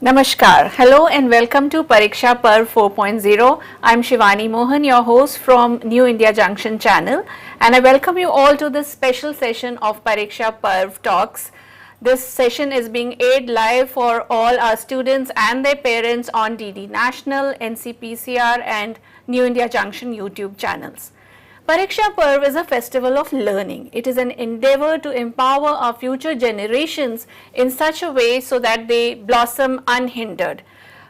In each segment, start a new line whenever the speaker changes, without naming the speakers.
Namaskar. Hello and welcome to Pariksha Parv 4.0. I'm Shivani Mohan, your host from New India Junction channel, and I welcome you all to this special session of Pariksha Parv Talks. This session is being aired live for all our students and their parents on DD National, NCPCR and New India Junction YouTube channels. Pariksha Parv is a festival of learning. It is an endeavor to empower our future generations in such a way so that they blossom unhindered,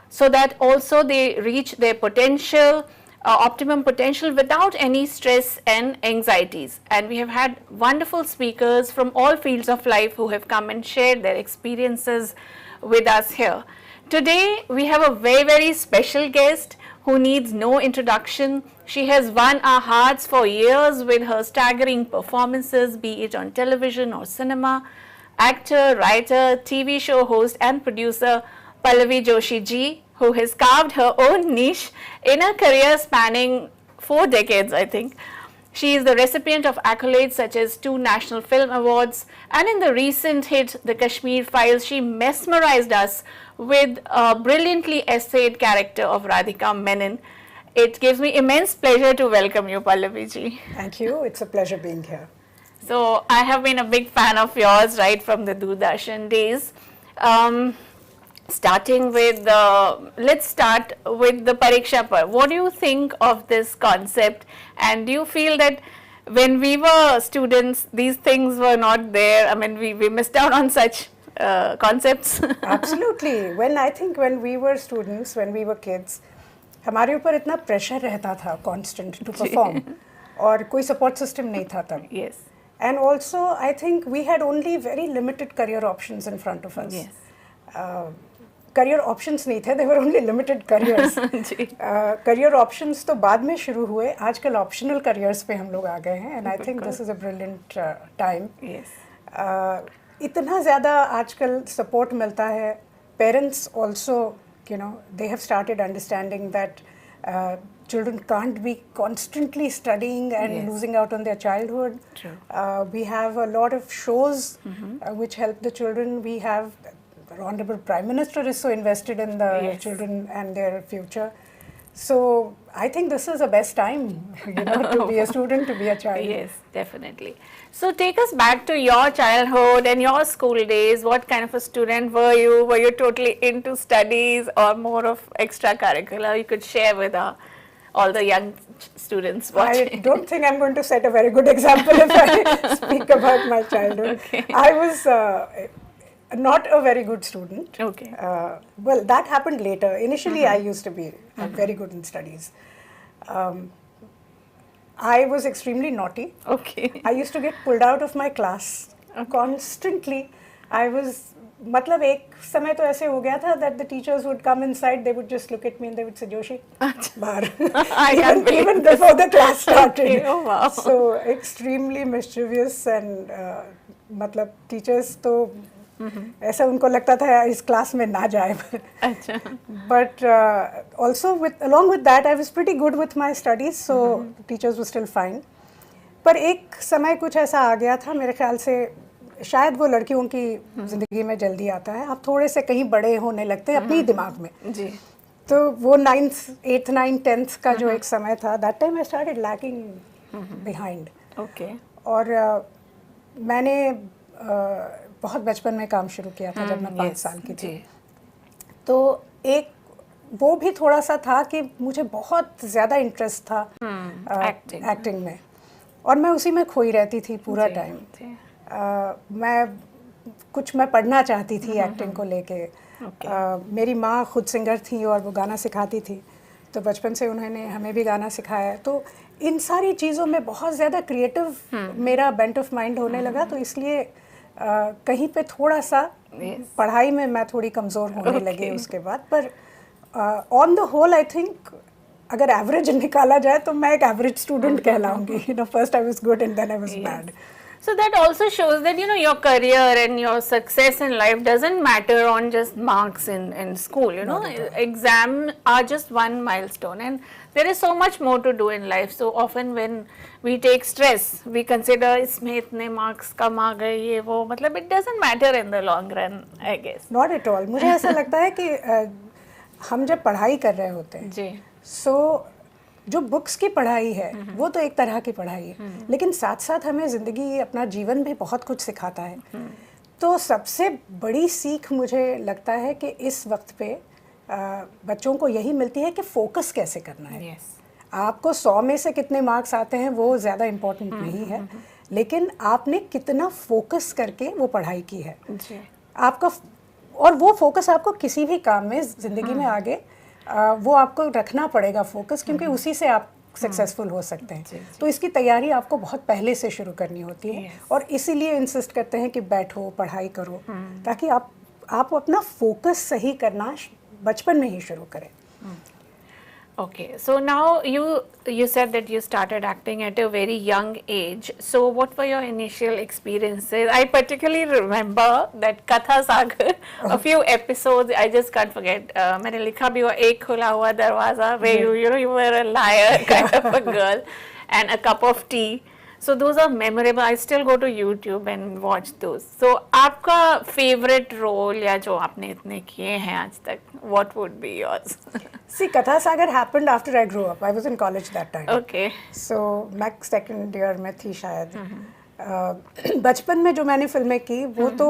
so that also they reach their potential, optimum potential without any stress and anxieties. And we have had wonderful speakers from all fields of life who have come and shared their experiences with us here. Today we have a very special guest who needs no introduction. She has won our hearts for years with her staggering performances, be it on television or cinema. Actor, writer, TV show host and producer Pallavi Joshi ji, who has carved her own niche in a career spanning 4 decades, I think. She is the recipient of accolades such as 2 National Film Awards, and in the recent hit The Kashmir Files, she mesmerized us with a brilliantly essayed character of Radhika Menon. It gives me immense pleasure to welcome you, Pallavi ji.
Thank you. It's a pleasure being here.
So, I have been a big fan of yours right from the Doordarshan days. Starting with let's start with the Pariksha Parv. What do you think of this concept, and do you feel that when we were students these things were not there? I mean, we missed out on such concepts.
Absolutely. When we were students, when we were kids, हमारे ऊपर इतना pressure रहता था constant to perform, और कोई support system नहीं था तब.
Yes.
And also, I think we had only very limited career options in front of us.
Yes.
Career options नहीं थे, they were only limited careers. Career options तो बाद में शुरू हुए, आजकल optional careers पे हम लोग आ गए हैं, and I think this is a brilliant time.
Yes.
इतना ज़्यादा आजकल support मिलता है. Parents also, you know, they have started understanding that children can't be constantly studying and
Yes.
losing out on their childhood.
True.
We have a lot of shows which help the children. We have the Honorable Prime Minister is so invested in the
Yes.
children and their future. So I think this is the best time, you know, to be a student, to be a child.
Yes, definitely. So take us back to your childhood and your school days. What kind of a student were you? Were you totally into studies or more of extracurricular? You could share with all the young students watching.
I don't think I'm going to set a very good example if I speak about my childhood.
Okay.
I was not a very good student.
Okay.
Well, that happened later. Initially, I used to be very good in studies. I was extremely naughty.
Okay.
I used to get pulled out of my class constantly. I was, मतलब एक समय तो ऐसे हो गया था that the teachers would come inside, they would just look at me and they would say, Joshi, बाहर. even before the class started.
Okay. Oh, wow.
So extremely mischievous and मतलब teachers तो ऐसा उनको लगता था इस क्लास में ना जाए.
अच्छा.
But also along with that, I was pretty good with my studies, so teachers were still fine. पर एक समय कुछ ऐसा आ गया था, मेरे ख्याल से शायद वो लड़कियों की जिंदगी में जल्दी आता है. आप थोड़े से कहीं बड़े होने लगते हैं अपनी दिमाग में.
जी.
तो वो 9th, 8th, 9th, 10th का जो एक समय था, that time I started lagging behind.
Okay.
और मैंने बहुत बचपन में काम शुरू किया था जब मैं 5 साल की थी. तो एक वो भी थोड़ा सा था कि मुझे बहुत ज़्यादा इंटरेस्ट था एक्टिंग में, और मैं उसी में खोई रहती थी पूरा टाइम. मैं पढ़ना चाहती थी एक्टिंग को लेके. मेरी माँ खुद सिंगर थी और वो गाना सिखाती थी, तो बचपन से उन्होंने हमें भी गाना सिखाया. तो इन सारी चीज़ों में बहुत ज़्यादा क्रिएटिव मेरा बेंट ऑफ माइंड होने लगा. तो इसलिए कहीं पे थोड़ा सा पढ़ाई में मैं थोड़ी कमज़ोर होने लगी उसके बाद. पर on the whole I think अगर एवरेज निकाला जाए तो मैं एक एवरेज स्टूडेंट कहलाऊंगी. You know, first I was good and then I was bad.
So that also shows that, you know, your career and your success in life doesn't matter on just marks in school, you know. Exam are just one milestone, and there is so much more to do in life. So often when we take stress, we consider इसमें इतने marks कम आ गए ये वो, मतलब it doesn't matter in the long run, I guess.
Not at all. मुझे ऐसा लगता है कि हम जब पढ़ाई कर रहे होते हैं,
जी.
So जो बुक्स की पढ़ाई है वो तो एक तरह की पढ़ाई है, लेकिन साथ साथ हमें ज़िंदगी अपना जीवन भी बहुत कुछ सिखाता है. तो सबसे बड़ी सीख मुझे लगता है कि इस वक्त पे बच्चों को यही मिलती है कि फोकस कैसे करना है.
Yes.
आपको 100 में से कितने मार्क्स आते हैं वो ज़्यादा इम्पोर्टेंट नहीं है, लेकिन आपने कितना फोकस करके वो पढ़ाई की है.
जी.
आपका और वो फोकस आपको किसी भी काम में ज़िंदगी में आगे वो आपको रखना पड़ेगा फोकस, क्योंकि उसी से आप सक्सेसफुल हो सकते हैं. तो इसकी तैयारी आपको बहुत पहले से शुरू करनी होती है, और इसीलिए इंसिस्ट करते हैं कि बैठो पढ़ाई करो, ताकि आप अपना फोकस सही करना बचपन में ही शुरू करें.
Okay, so now you said that you started acting at a very young age. So what were your initial experiences? I particularly remember that Katha Sagar, a few episodes I just can't forget. मैंने लिखा भी हुआ एक खुला हुआ दरवाजा, where you were a liar kind of a girl, and a cup of tea. So those are memorable. I still go to YouTube and watch those. So आपका favorite role या जो आपने इतने किए हैं आज तक, what would be yours?
See, Katha Sagar happened after I grew up. I was in college that time.
Okay.
So मैं second year में थी शायद. बचपन में जो मैंने फिल्में की वो तो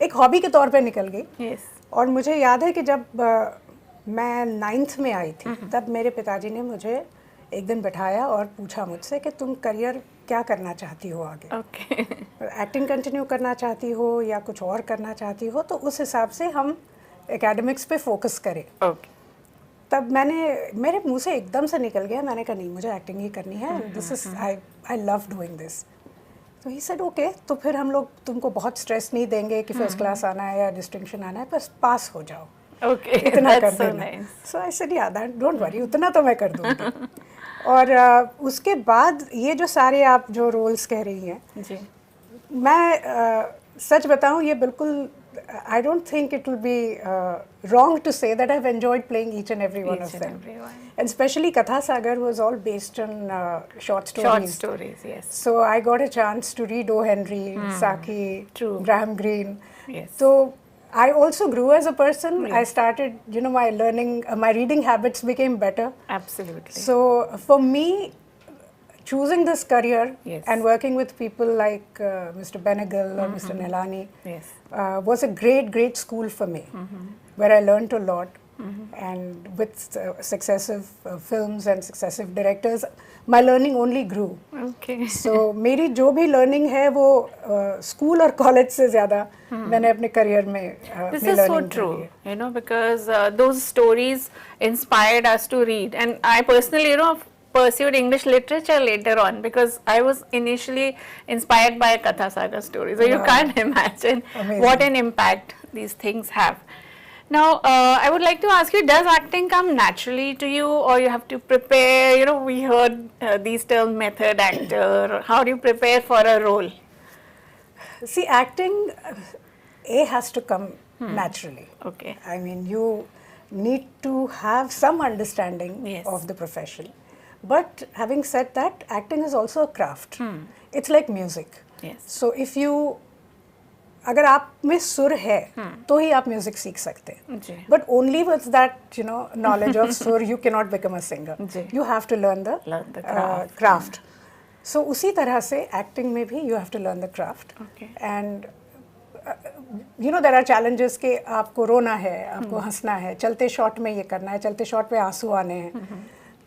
एक हॉबी के तौर पे निकल गई.
Yes.
और मुझे याद है कि जब मैं 9th में आई थी, तब मेरे पिताजी ने मुझे एक दिन बैठाया और पूछा मुझसे कि तुम करियर क्या करना चाहती हो आगे.
Okay.
एक्टिंग कंटिन्यू करना चाहती हो या कुछ और करना चाहती हो, तो उस हिसाब से हम एकेडमिक्स पे फोकस करें.
Okay.
तब मेरे मुंह से एकदम से निकल गया, मैंने कहा नहीं, मुझे एक्टिंग ही करनी है. This is I love doing this. तो ही सेड ओके, तो फिर हम लोग तुमको बहुत स्ट्रेस नहीं देंगे कि फर्स्ट क्लास आना है या डिस्टिंक्शन आना है, बस पास हो जाओ.
Okay,
इतना कर
that's so
देना.
nice.
सो आई सेड या दैट डोंट वरी, उतना तो मैं कर दूंगी. और उसके बाद ये जो सारे आप जो रोल्स कह रही हैं,
जी.
मैं सच बताऊं, ये बिल्कुल I don't think it will be wrong to say that I've enjoyed playing each and every one of them. And especially Katha Sagar was all based on short stories.
Short stories, yes.
So I got a chance to read O. Henry, Saki,
True.
Graham Greene.
Yes.
So I also grew as a person. I started, my reading habits became better.
Absolutely.
So for me, choosing this career and working with people like Mr. Benegal or Mr. Nilani was a great school for me, where I learned a lot. And with successive films and successive directors, my learning only grew.
Okay.
So मेरी जो भी learning है वो school और college से ज़्यादा मैंने अपने career में
This is so true, because those stories inspired us to read. And I personally, pursued English literature later on because I was initially inspired by Katha Saga stories. So you can't imagine what an impact these things have. Now, I would like to ask you, does acting come naturally to you, or you have to prepare? We heard these terms, method actor. How do you prepare for a role?
See, acting, has to come naturally.
Okay.
I mean, you need to have some understanding of the profession. But having said that, acting is also a craft. It's like music.
Yes.
So if you, अगर आप में सुर है, तो ही आप music सीख सकते हैं. But only with that, knowledge of sur, you cannot become a singer. You have to learn the craft. So उसी तरह से acting में भी you have to learn the craft.
Okay.
And there are challenges कि आपको रोना है, आपको हंसना है, चलते शॉट में ये करना है, चलते शॉट पे आंसू आने हैं.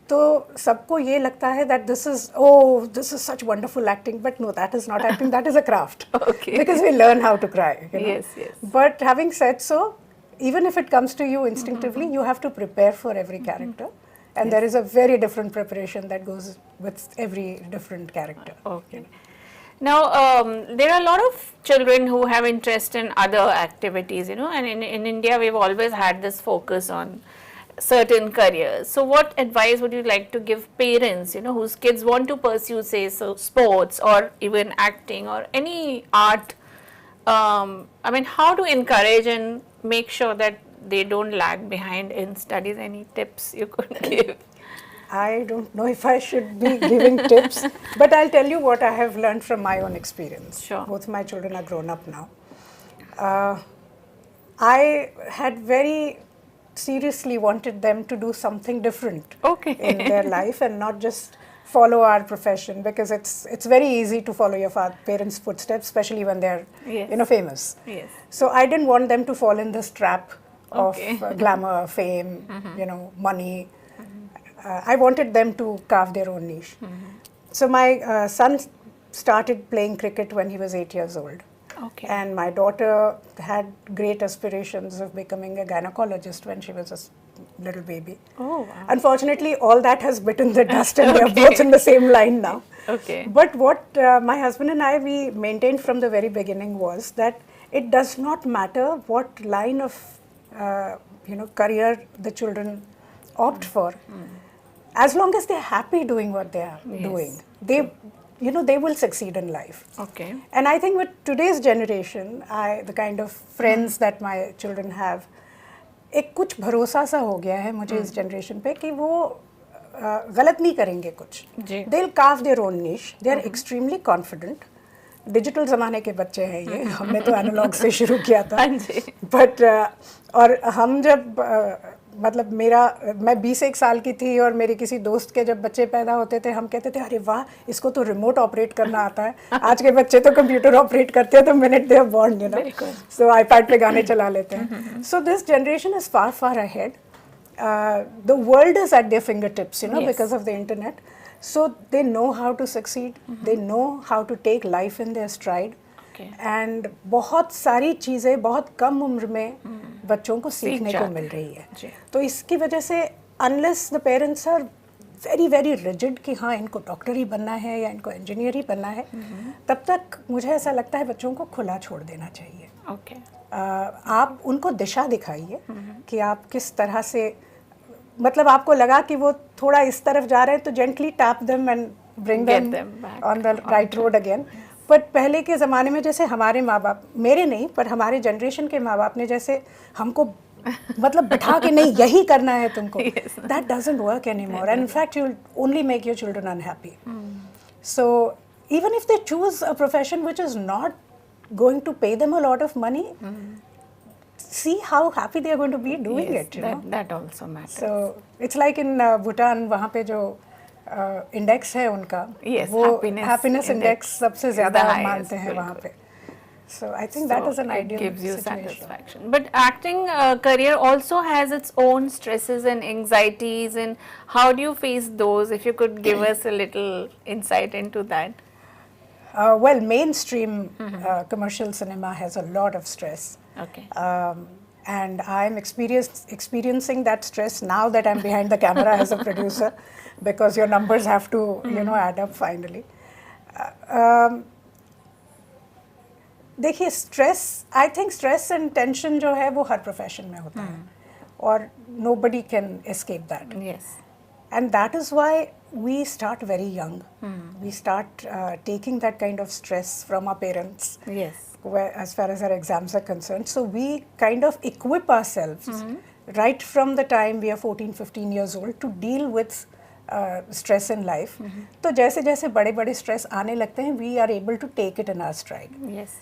तो सबको ये लगता है that this is such wonderful acting, but no, that is not acting, that is a craft.
Okay.
Because we learn how to cry.
Yes.
But having said so, even if it comes to you instinctively, you have to prepare for every character. And there is a very different preparation that goes with every different character.
Okay. Now, there are a lot of children who have interest in other activities, and in India we've always had this focus on certain careers. So what advice would you like to give parents, whose kids want to pursue, say, so sports or even acting or any art? I mean, how to encourage and make sure that they don't lag behind in studies? Any tips you could give?
I don't know if I should be giving tips, but I'll tell you what I have learned from my own experience.
Sure.
Both my children are grown up now. I had very seriously wanted them to do something different in their life and not just follow our profession, because it's very easy to follow your parents' footsteps, especially when they're famous.
Yes.
So I didn't want them to fall in this trap of glamour, fame, money. I wanted them to carve their own niche. So my son started playing cricket when he was 8 years old.
Okay.
And my daughter had great aspirations of becoming a gynecologist when she was a little baby.
Oh, wow.
Unfortunately, all that has bitten the dust and they are both in the same line now.
Okay.
But what my husband and I, we maintained from the very beginning was that it does not matter what line of career the children opt for. As long as they're happy doing what they are doing, they will succeed in life.
Okay.
And I think with today's generation, the kind of friends that my children have, एक कुछ भरोसा सा हो गया है मुझे इस generation पे कि वो गलत नहीं करेंगे कुछ. They'll carve their own niche. They are extremely confident. Digital ज़माने के बच्चे हैं ये. हमने तो एनालॉग से शुरू किया था. बट और हम जब मतलब मैं 21 साल की थी और मेरे किसी दोस्त के जब बच्चे पैदा होते थे, हम कहते थे अरे वाह, इसको तो रिमोट ऑपरेट करना आता है. आज के बच्चे तो कंप्यूटर ऑपरेट करते हैं, तो minute they are born, so iPad पे गाने चला लेते हैं. So this generation is far far ahead. The world is at their finger tips, because of the internet. So they know how to succeed, they know how to take life in their stride. And बहुत सारी चीज़ें बहुत कम उम्र में बच्चों को सीखने को मिल रही है. तो इसकी वजह से unless the parents are very very rigid कि हाँ इनको डॉक्टर ही बनना है या इनको इंजीनियर ही बनना है, तब तक मुझे ऐसा लगता है बच्चों को खुला छोड़ देना चाहिए. आप उनको दिशा दिखाइए कि आप किस तरह से, मतलब आपको लगा कि वो थोड़ा इस तरफ जा रहे हैं तो gently tap them and bring them on the right road again. But पहले के ज़माने में जैसे हमारे माँ बाप, मेरे नहीं पर हमारे जनरेशन के माँ बाप ने जैसे हमको मतलब बिठा के नहीं यही करना है तुमको, that doesn't work anymore and in fact you will only make your children unhappy. So even if they choose a profession which is not going to pay them a lot of money, see how happy they are going to be doing it.
That also matters.
So it's like in Bhutan, वहाँ पे जो index है उनका, वो happiness index सबसे ज़्यादा मानते हैं वहाँ पे. So I think that is an ideal
gives you
situation.
satisfaction. But acting career also has its own stresses and anxieties, and how do you face those? If you could give us a little insight into that.
Well, mainstream commercial cinema has a lot of stress.
Okay.
And I'm experiencing that stress now that I'm behind the camera as a producer, because your numbers have to, add up finally. देखिए stress, I think stress and tension जो है वो हर profession में होता है और nobody can escape that.
Yes.
And that is why we start very young. We start taking that kind of stress from our parents.
Yes.
As far as our exams are concerned. So we kind of equip ourselves right from the time we are 14, 15 years old to deal with stress in life. तो जैसे जैसे बड़े बड़े stress आने लगते हैं, we are able to take it in our stride.
Yes.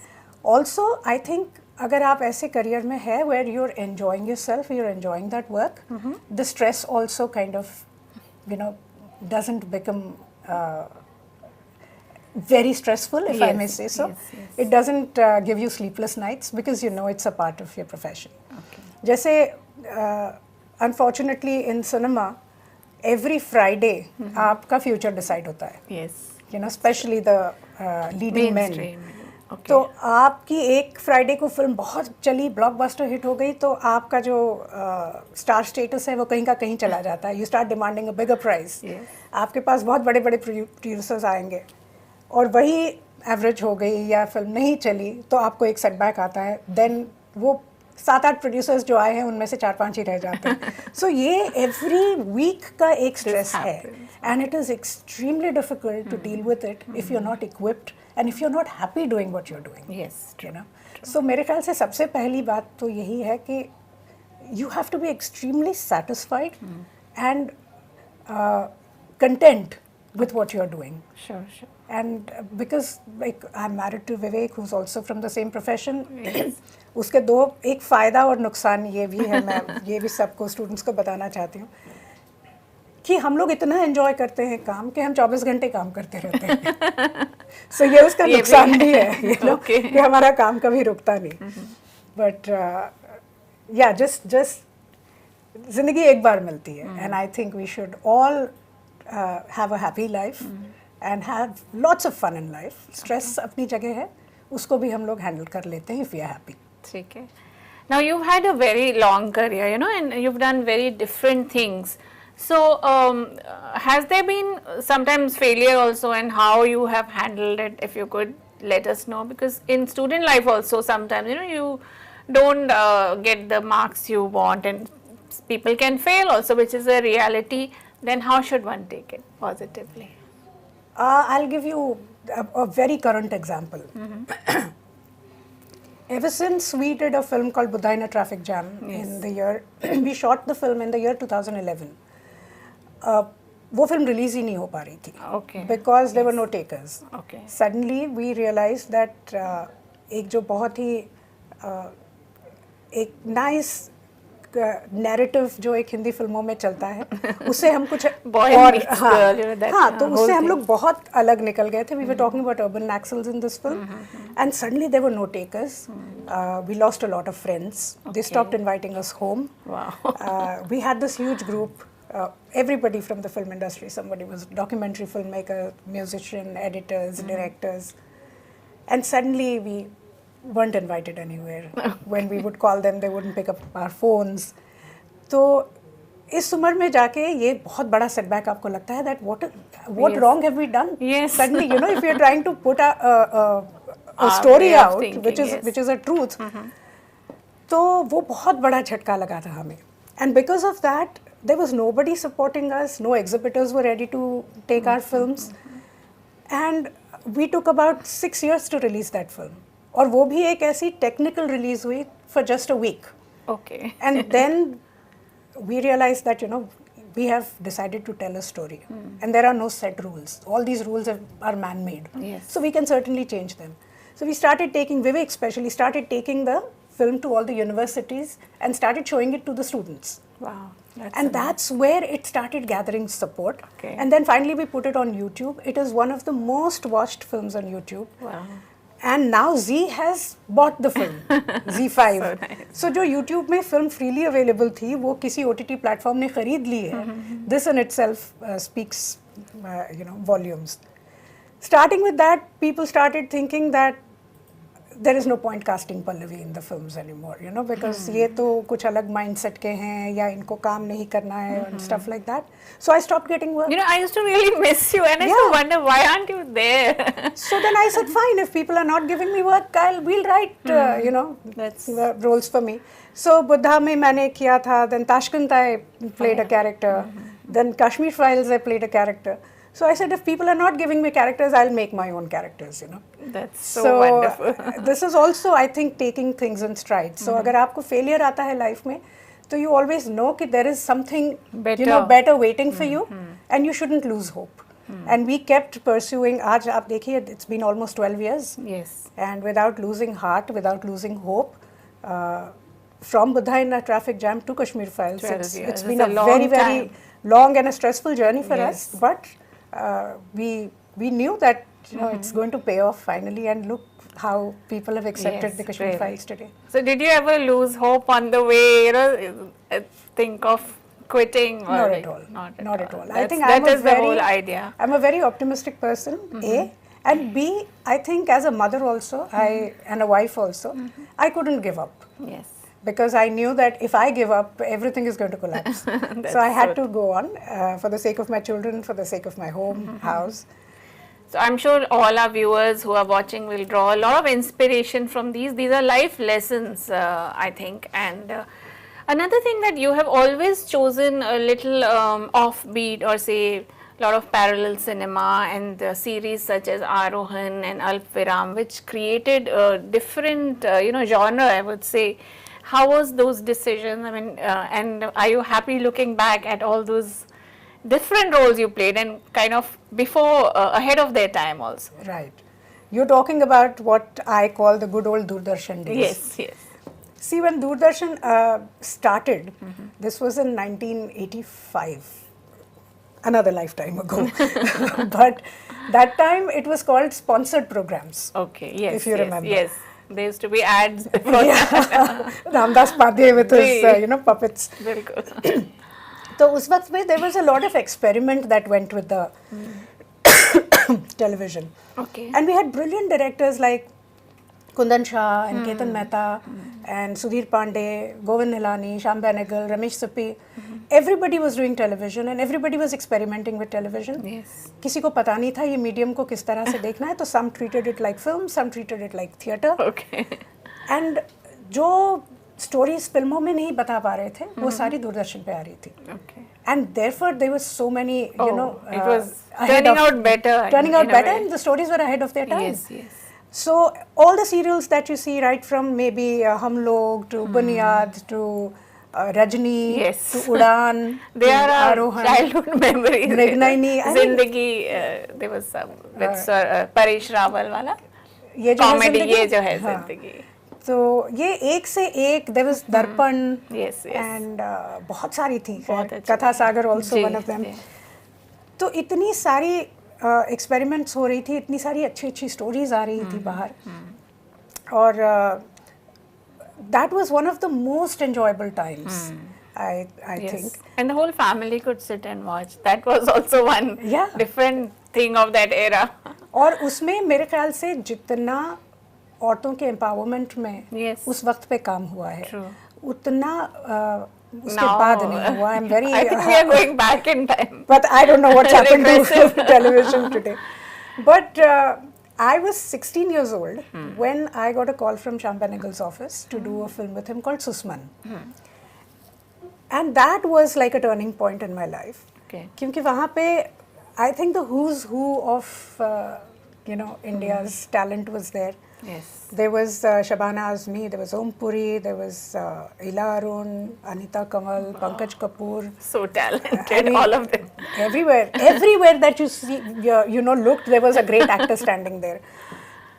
Also, I think अगर आप ऐसे career में है where you're enjoying yourself, you're enjoying that work, the stress also kind of, doesn't become very stressful, if I may say so.
Yes.
It doesn't give you sleepless nights because it's a part of your profession.
Okay.
जैसे unfortunately in cinema, every Friday आपका future decide होता है.
Yes.
Especially the leading men.
Okay.
तो आपकी एक Friday को film बहुत चली, ब्लॉकबस्टर हिट हो गई, तो आपका जो स्टार स्टेटस है वो कहीं का कहीं चला जाता है. You start demanding a bigger price. आपके पास बहुत बड़े बड़े प्रोड्यूसर्स आएंगे और वही एवरेज हो गई या फिल्म नहीं चली तो आपको एक सेटबैक आता है. देन वो 7-8 प्रोड्यूसर्स जो आए हैं उनमें से 4-5 ही रह जाते हैं. So ये every week का एक stress है, and it is extremely difficult to deal with it if you're not equipped and if you're not happy doing what you're doing.
Yes,
you know. So मेरे ख्याल से सबसे पहली बात तो यही है कि you have to be extremely satisfied and content with what you're doing.
Sure, sure.
And because like I'm married to Vivek, who's also from the same profession. उसके दो एक फ़ायदा और नुकसान ये भी है, मैं ये भी सबको स्टूडेंट्स को बताना चाहती हूँ कि हम लोग इतना एंजॉय करते हैं काम कि हम 24 घंटे काम करते रहते हैं. सो ये उसका नुकसान भी है, you know, कि हमारा काम कभी रुकता नहीं. बट या जस्ट जिंदगी एक बार मिलती है, and I think we should all have a happy life and have lots of fun in life. Stress अपनी जगह है, उसको भी हम लोग handle कर लेते हैं if we are happy.
ठीक है. Now you've had a very long career, you know, and you've done very different things. So has there been sometimes failure also, and how you have handled it? If you could let us know, because in student life also sometimes, you know, you don't get the marks you want, and people can fail also, which is a reality. Then how should one take it positively?
I'll give you a very current example. Ever since we did a film called Buddha in a Traffic Jam in the year, we shot the film in the year 2011. वो film release ही नहीं हो पा रही थी.
Okay.
Because there were no takers.
Okay.
Suddenly we realized that एक जो बहुत ही एक nice नैरेटिव जो एक हिंदी फिल्मों में चलता है, उससे हम कुछ और तो उससे हम लोग बहुत अलग निकल गए थे. We were talking about urban Naxals in this film, and suddenly there were no takers. We lost a lot of friends. They stopped inviting us home. We had this huge group, everybody from the film industry. Somebody was a documentary filmmaker, musician, editors, directors, and suddenly we weren't invited anywhere. When we would call them, they wouldn't pick up our phones. तो इस उम्र में जाके ये बहुत बड़ा setback आपको लगता है that what wrong have we done?
Yes.
Suddenly, you know, if you're trying to put a story out, thinking, which is a truth, तो वो बहुत बड़ा झटका लगा था हमें. And because of that, there was nobody supporting us. No exhibitors were ready to take our films, and we took about 6 years to release that film. और वो भी एक ऐसी टेक्निकल रिलीज हुई for just a week.
Okay.
And then we realized that, you know, we have decided to tell a story, and there are no set rules. All these rules are man-made.
Yes.
So we can certainly change them. So we started taking, Vivek especially started taking the film to all the universities and started showing it to the students.
Wow.
That's where it started gathering support.
Okay.
And then finally we put it on YouTube. It is one of the most watched films on YouTube.
Wow.
And now Z has bought the film, Z5.
So nice.
So जो YouTube में film freely available थी, वो किसी OTT platform ने खरीद ली है. This in itself speaks, you know, volumes. Starting with that, people started thinking that there is no point casting Pallavi in the films anymore, you know, because ये तो कुछ अलग mindset के हैं या इनको काम नहीं करना है and stuff like that. So I stopped getting work.
You know, I used to really miss you, and I used to wonder why aren't you there.
So then I said, fine, if people are not giving me work, we'll write, you know, roles for me. So Buddha में मैंने किया था, then Tashkent I played a character, then Kashmir Files I played a character. So I said, if people are not giving me characters, I'll make my own characters, you know.
That's so wonderful.
This is also, I think, taking things in stride. So अगर आपको failure आता है life में, तो you always know कि there is something, you know, better waiting for you, and you shouldn't lose hope. And we kept pursuing. आज आप देखिए, it's been almost 12 years.
Yes.
And without losing heart, without losing hope, from Buddha in a Traffic Jam to Kashmir Files, it's been a very, very long and a stressful journey for us. But we knew that, you know, it's going to pay off finally, and look how people have accepted the Kashmir Files today.
So did you ever lose hope on the way, you know, think of quitting? Or
Not at all. Not at all. I think
that is the whole idea.
I'm a very optimistic person, A, and B, I think as a mother also, and a wife also, I couldn't give up.
Yes.
Because I knew that if I give up, everything is going to collapse. So I had to go on for the sake of my children, for the sake of my home, house.
So I'm sure all our viewers who are watching will draw a lot of inspiration from these. These are life lessons, I think. And another thing that you have always chosen a little offbeat, or say a lot of parallel cinema, and series such as Arohan and Alp-Viram, which created a different genre, I would say. How was those decisions? I mean, and are you happy looking back at all those different roles you played, and kind of before, ahead of their time also?
Right. You're talking about what I call the good old Doordarshan days.
Yes, yes.
See, when Doordarshan started, this was in 1985, another lifetime ago. But that time it was called sponsored programs.
Okay, yes,
if you remember.
Yes, there used to be ads before
Yeah. Ramdas Padhe with his, puppets.
Bilkul.
So उस वक्त में there was a lot of experiment that went with the television.
Okay.
And we had brilliant directors like Kundan Shah and Ketan Mehta and Sudhir Pandey, Govind Nilani, Shyam Benegal, Ramesh Sippy. Everybody was doing television and everybody was experimenting with television.
Yes.
किसी को पता नहीं था ये medium को किस तरह से देखना है, तो some treated it like film, some treated it like theatre.
Okay.
And जो stories फिल्मों में नहीं बता पा रहे थे, वो सारी दूरदर्शन पे आ रही थी.
Okay.
And therefore there were so many,
it was turning out better.
Turning out better, and the stories were ahead of their time.
Yes, yes.
So all the serials that you see, right from maybe Hum Log to Bunyad to Rajni
Yes.
to Udan,
They
to
are our
Arohan,
childhood memories.
Meghnani, I mean-
Zindagi, there was some with Sir Paresh Rawal wala
ये जो है
comedy,
जिंदगी,
ये जो है
हाँ.
जिंदगी.
तो ये एक से एक, there was दर्पण
Yes, yes.
and बहुत सारी थी,
बहुत अच्छी.
कथा सागर also
ji,
one of them.
जी.
तो इतनी सारी एक्सपेरिमेंट्स हो रही थी, इतनी सारी अच्छी अच्छी स्टोरीज आ रही थी बाहर, और that was one of the most enjoyable times, I
Yes.
think.
And the whole family could sit and watch. That was also one
Yeah.
different thing of that era.
और उसमें मेरे ख्याल से जितना औरतों के एम्पावरमेंट में
Yes.
उस वक्त पे काम हुआ है,
True.
उतना उसके
Now,
बाद नहीं हुआ. I'm very
I think we are going back in time.
but I don't know what's happened to
Regressive.
television today. But I was 16 years old when I got a call from Shyam Benegal's office to do a film with him called Susman. And that was like a turning point in my life.
Okay.
क्योंकि वहाँ पे I think the who's who of India's talent was there.
Yes.
There was Shabana Azmi, there was Om Puri, there was Ila Arun, Anita Kamal, Pankaj Kapoor.
So talented,
I mean,
all of them.
everywhere that you see, looked, there was a great actor standing there.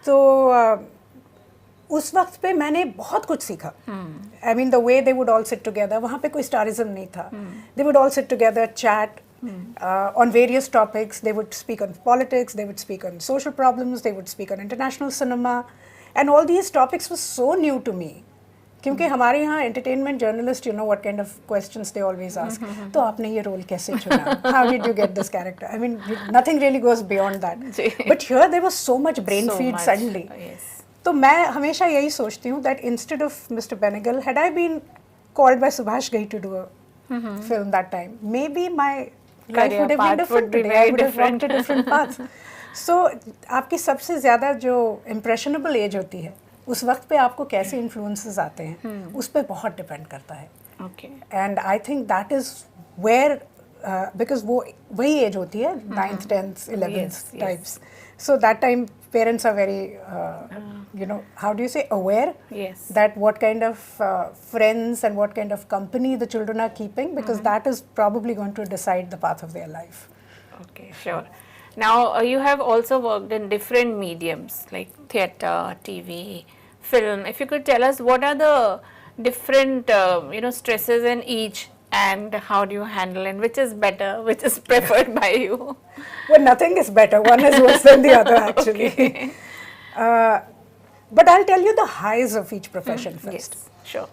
So उस वक्त पे मैंने बहुत कुछ सीखा. I mean the way they would all sit together, वहाँ पे कोई starism नहीं था. They would all sit together, chat on various topics. They would speak on politics, they would speak on social problems, they would speak on international cinema, and all these topics were so new to me. क्योंकि हमारे यहाँ entertainment journalist, you know what kind of questions they always ask. तो आपने ये role कैसे चुना? How did you get this character? I mean, nothing really goes beyond that. But here there was so much brain
So
feed
much.
suddenly.
Yes.
तो मैं हमेशा यही सोचती हूँ that instead of Mr. Benegal, had I been called by Subhash Ghai to do a film that time, maybe my life
Career
would have been
path
different
would be
today.
very
I would have
different.
walked a different path. So आपकी सबसे ज़्यादा जो impressionable age होती है, उस वक्त पे आपको कैसे influences आते हैं, उस पे बहुत depend करता है.
Okay.
And I think that is where, because वो वही age होती है, 9th, 10th, 11th
Yes, yes.
types. So that time parents are very, how do you say, aware
Yes.
that what kind of friends and what kind of company the children are keeping, because that is probably going to decide the path of their life.
Okay, sure. Now, you have also worked in different mediums like theatre, TV, film. If you could tell us what are the different, stresses in each, and how do you handle, and which is better, which is preferred by you?
Well, nothing is better. One is worse than the other, actually.
Okay.
But I'll tell you the highs of each profession first.
Yes, sure.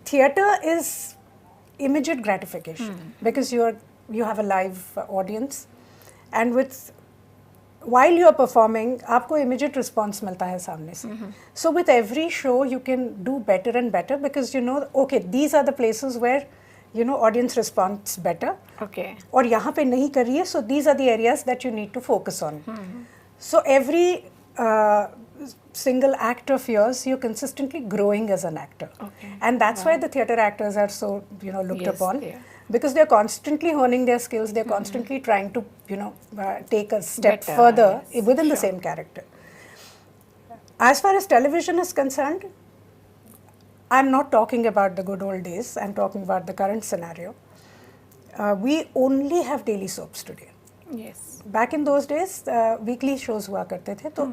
Theatre is immediate gratification because you have a live audience, and while you are performing, आपको immediate response मिलता है सामने से. So with every show, you can do better and better because you know, okay, these are the places where audience responds better.
Okay.
और यहाँ पे नहीं कर रही है, so these are the areas that you need to focus on. So every single act of yours, you're consistently growing as an actor.
Okay.
And that's why the theatre actors are so, looked
Yes,
upon.
they are.
Because they're constantly honing their skills, they're constantly trying to, take a step
Better,
further
yes,
within the
sure.
same character. As far as television is concerned, I'm not talking about the good old days, I'm talking about the current scenario. We only have daily soaps today.
Yes.
Back in those days, weekly shows हुआ करते थे, तो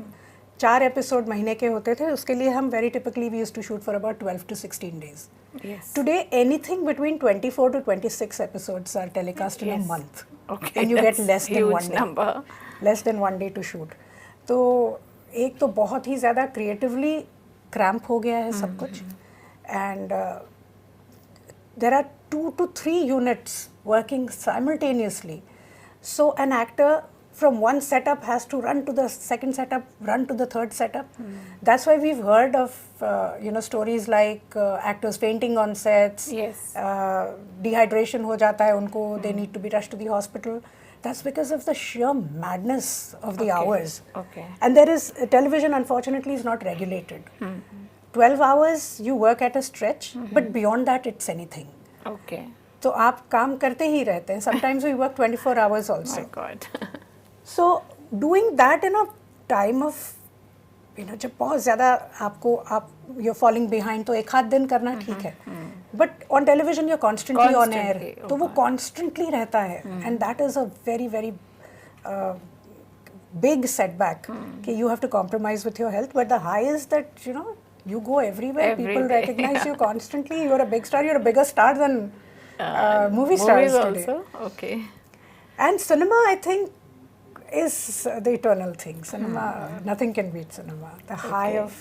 4 episode महीने के होते थे, उसके लिए हम very typically we used to shoot for about 12 to 16 days.
Yes.
Today, anything between 24 to 26 episodes are telecast in a
Yes.
month.
Okay.
And you get
that's
less than
huge
1 day.
number.
Less than 1 day to shoot. तो एक तो बहुत ही ज़्यादा creatively cramp हो गया है सब कुछ. And there are 2 to 3 units working simultaneously. So an actor from one setup has to run to the second setup, run to the third setup. That's why we've heard of stories like actors fainting on sets.
Yes.
Dehydration ho jata hai unko, they need to be rushed to the hospital. That's because of the sheer madness of the hours.
Okay.
And there is television, unfortunately, is not regulated. 12 hours you work at a stretch, but beyond that it's anything.
Okay.
तो आप काम करते ही रहते हैं. Sometimes we work 24 hours also.
My God.
So doing that in a time of जब बहुत ज़्यादा you're falling behind, तो एक आध दिन करना ठीक है. But on television you're constantly on air. तो वो constantly रहता है. And that is a very, very big setback. कि you have to compromise with your health. But the high is that you go everywhere. People recognize you constantly. You're a big star. You're a bigger star than movie stars today.
Also? Okay.
And cinema, I think, is the eternal thing. Cinema, nothing can beat cinema. The high of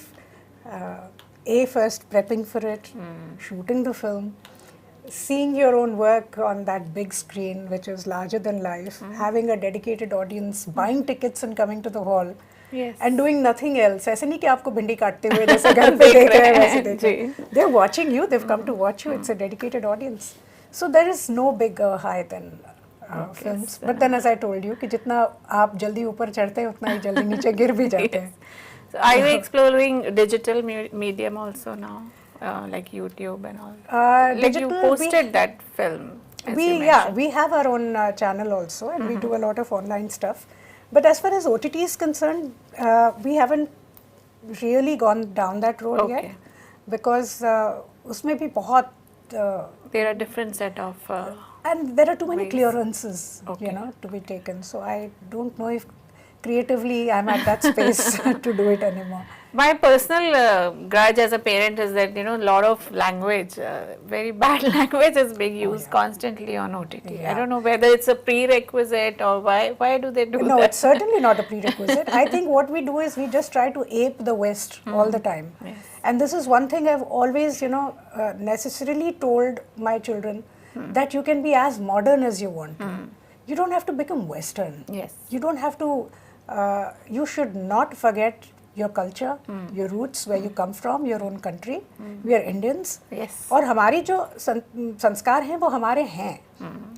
first prepping for it, shooting the film, seeing your own work on that big screen, which is larger than life, having a dedicated audience, buying tickets and coming to the hall.
Yes.
And doing nothing else. ऐसे नहीं कि आपको भिंडी काटते हुए जैसे घर पे देख रहे हैं वैसे देख रहे हैं. They're watching you. They've come to watch you. It's a dedicated audience. So there is no bigger high than films. But then, as I told you, कि जितना आप जल्दी ऊपर चढ़ते हैं उतना ही जल्दी नीचे गिर भी जाते हैं.
So are you exploring digital medium also now, like YouTube and all? Like
Digital,
you posted that film. As you
we
mentioned.
have our own channel also, and we do a lot of online stuff. But as far as OTT is concerned, we haven't really gone down that road yet, because उसमें भी बहुत
there are different set of
and there are too many
ways.
clearances, to be taken. So I don't know if creatively I'm at that space to do it anymore.
My personal grudge as a parent is that a lot of language, very bad language is being used constantly on OTT. I don't know whether it's a prerequisite or why do they do that?
No, it's certainly not a prerequisite. I think what we do is we just try to ape the West all the time.
Yes.
And this is one thing I've always, necessarily told my children, that you can be as modern as you want to. You don't have to become Western.
Yes.
You don't have to, you should not forget your culture, your roots, where you come from, your own country. We are Indians.
Yes.
और हमारी जो संस्कार हैं वो हमारे हैं.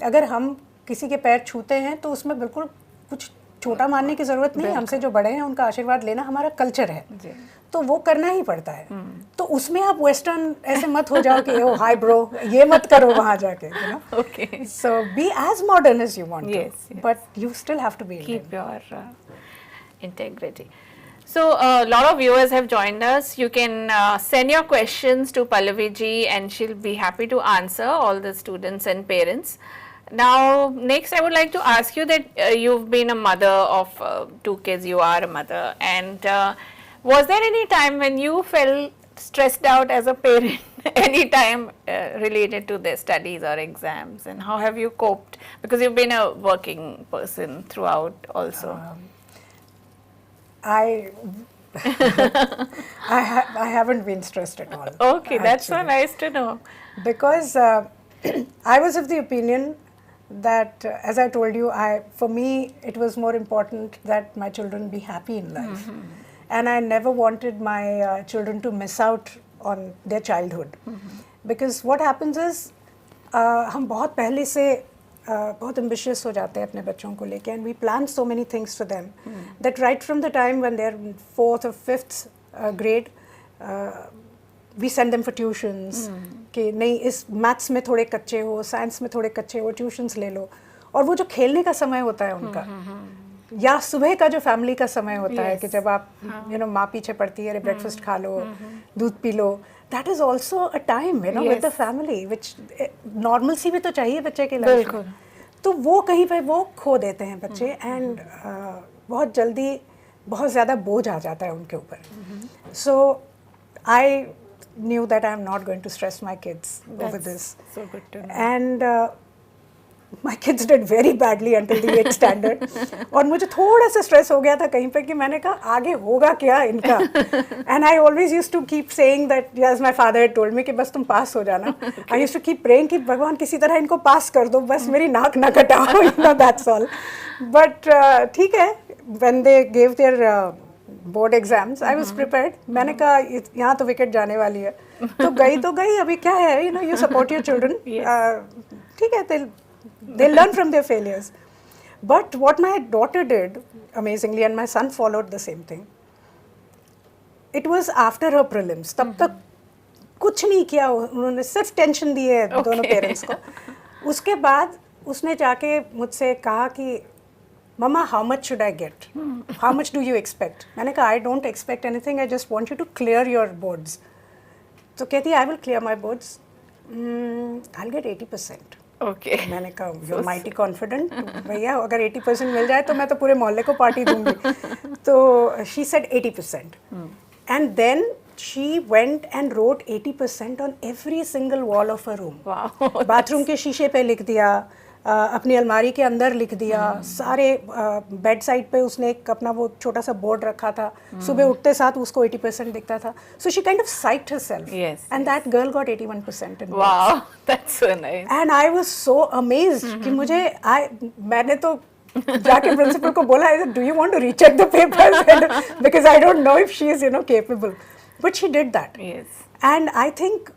अगर हम किसी के पैर छूते हैं तो उसमें बिल्कुल कुछ छोटा मानने की ज़रूरत नहीं. हमसे जो बड़े हैं उनका आशीर्वाद लेना हमारा कल्चर है. तो वो करना ही पड़ता है. तो उसमें आप वेस्टर्न ऐसे मत हो जाओ कि ओ हाय ब्रो ये मत करो वहाँ जाके.
Okay.
So be as modern as you want to.
Yes.
But you still have to be Indian.
Keep your integrity. So a lot of viewers have joined us. You can send your questions to Pallavi ji and she'll be happy to answer all the students and parents. Now next I would like to ask you that you've been a mother of 2 kids, you are a mother, and was there any time when you felt stressed out as a parent any time related to their studies or exams, and how have you coped, because you've been a working person throughout also?
I haven't been stressed at all.
Okay, that's so nice to know.
Because I was of the opinion that, as I told you, for me it was more important that my children be happy in life. And I never wanted my children to miss out on their childhood. Because what happens is, हम बहुत पहले से बहुत ambitious हो जाते हैं अपने बच्चों को लेके, and we plan so many things for them that right from the time when they are 4th or 5th grade we send them for tuitions कि नहीं इस मैथ्स में थोड़े कच्चे हो, साइंस में थोड़े कच्चे हो, ट्यूशंस ले लो. और वो जो खेलने का समय होता है उनका, या सुबह का जो फैमिली का समय होता है कि जब आप माँ पीछे पड़ती है, ब्रेकफास्ट खा लो, दूध P low, that is also a time with the family, which normalcy भी तो चाहिए बच्चे के लाइफ में. तो वो कहीं पे वो खो देते हैं बच्चे, एंड बहुत जल्दी बहुत ज़्यादा बोझ आ जाता है उनके ऊपर. सो आई knew that I'm not going to stress my kids over this.
So good to know.
And my kids did very badly until the 8th standard. और मुझे थोड़ा सा स्ट्रेस हो गया था कहीं पे कि मैंने कहा आगे होगा क्या इनका. And I always used to keep saying that, as my father had told me, कि बस तुम पास हो जाना. I used to keep praying कि भगवान किसी तरह इनको पास कर दो, बस मेरी नाक ना कटाओ, that's all. But ठीक है, when they gave their board exams I was prepared. मैंने कहा यहाँ तो विकेट जाने वाली है, तो गई अभी क्या है, यू सपोर्ट योर चिल्ड्रन, ठीक है, they learn from their failures. But what my daughter did amazingly, and my son followed the same thing, it was after her prelims. तब तक कुछ नहीं किया उन्होंने, सिर्फ टेंशन दी है दोनों पेरेंट्स को. उसके बाद उसने जाके मुझसे कहा कि Mama, how much should I get? How much do you expect? मैंने कहा I don't expect anything. I just want you to clear your boards. तो कहती है I will clear my boards. I'll get 80%.
Okay.
मैंने कहा you're mighty confident. भैया अगर 80% मिल जाए तो मैं तो पूरे मोहल्ले को पार्टी दूंगी. तो she said 80%. And then she went and wrote 80% on every single wall of her room.
Wow.
Bathroom के शीशे पे लिख दिया, अपनी अलमारी के अंदर लिख दिया, सारे बेड साइड पे उसने एक अपना वो छोटा सा बोर्ड रखा था, सुबह उठते साथ उसको 80% दिखता था. So she kind of psyched herself, and that girl got 81% in.
Wow, that's so nice.
And I was so amazed कि मैंने तो जाके प्रिंसिपल को बोला, do you want to recheck the papers, because I don't know if she is capable. But she did that, and I think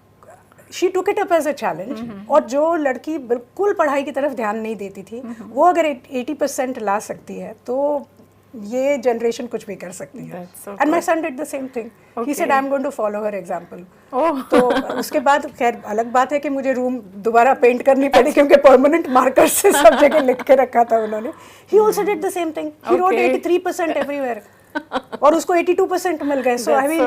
she took it up as a challenge. और जो लड़की बिल्कुल पढ़ाई की तरफ ध्यान नहीं देती थी, वो अगर 80% ला सकती है तो ये जनरेशन कुछ भी कर सकती है. And my son did the same thing. He said I am going to follow her example. तो उसके बाद खैर अलग बात है कि मुझे रूम दोबारा पेंट करनी पड़ी, क्योंकि परमानेंट मार्कर से सब जगह लिख के रखा था उन्होंने. He also did the same thing. He wrote 83% everywhere. और उसको 82% मिल गए. So I mean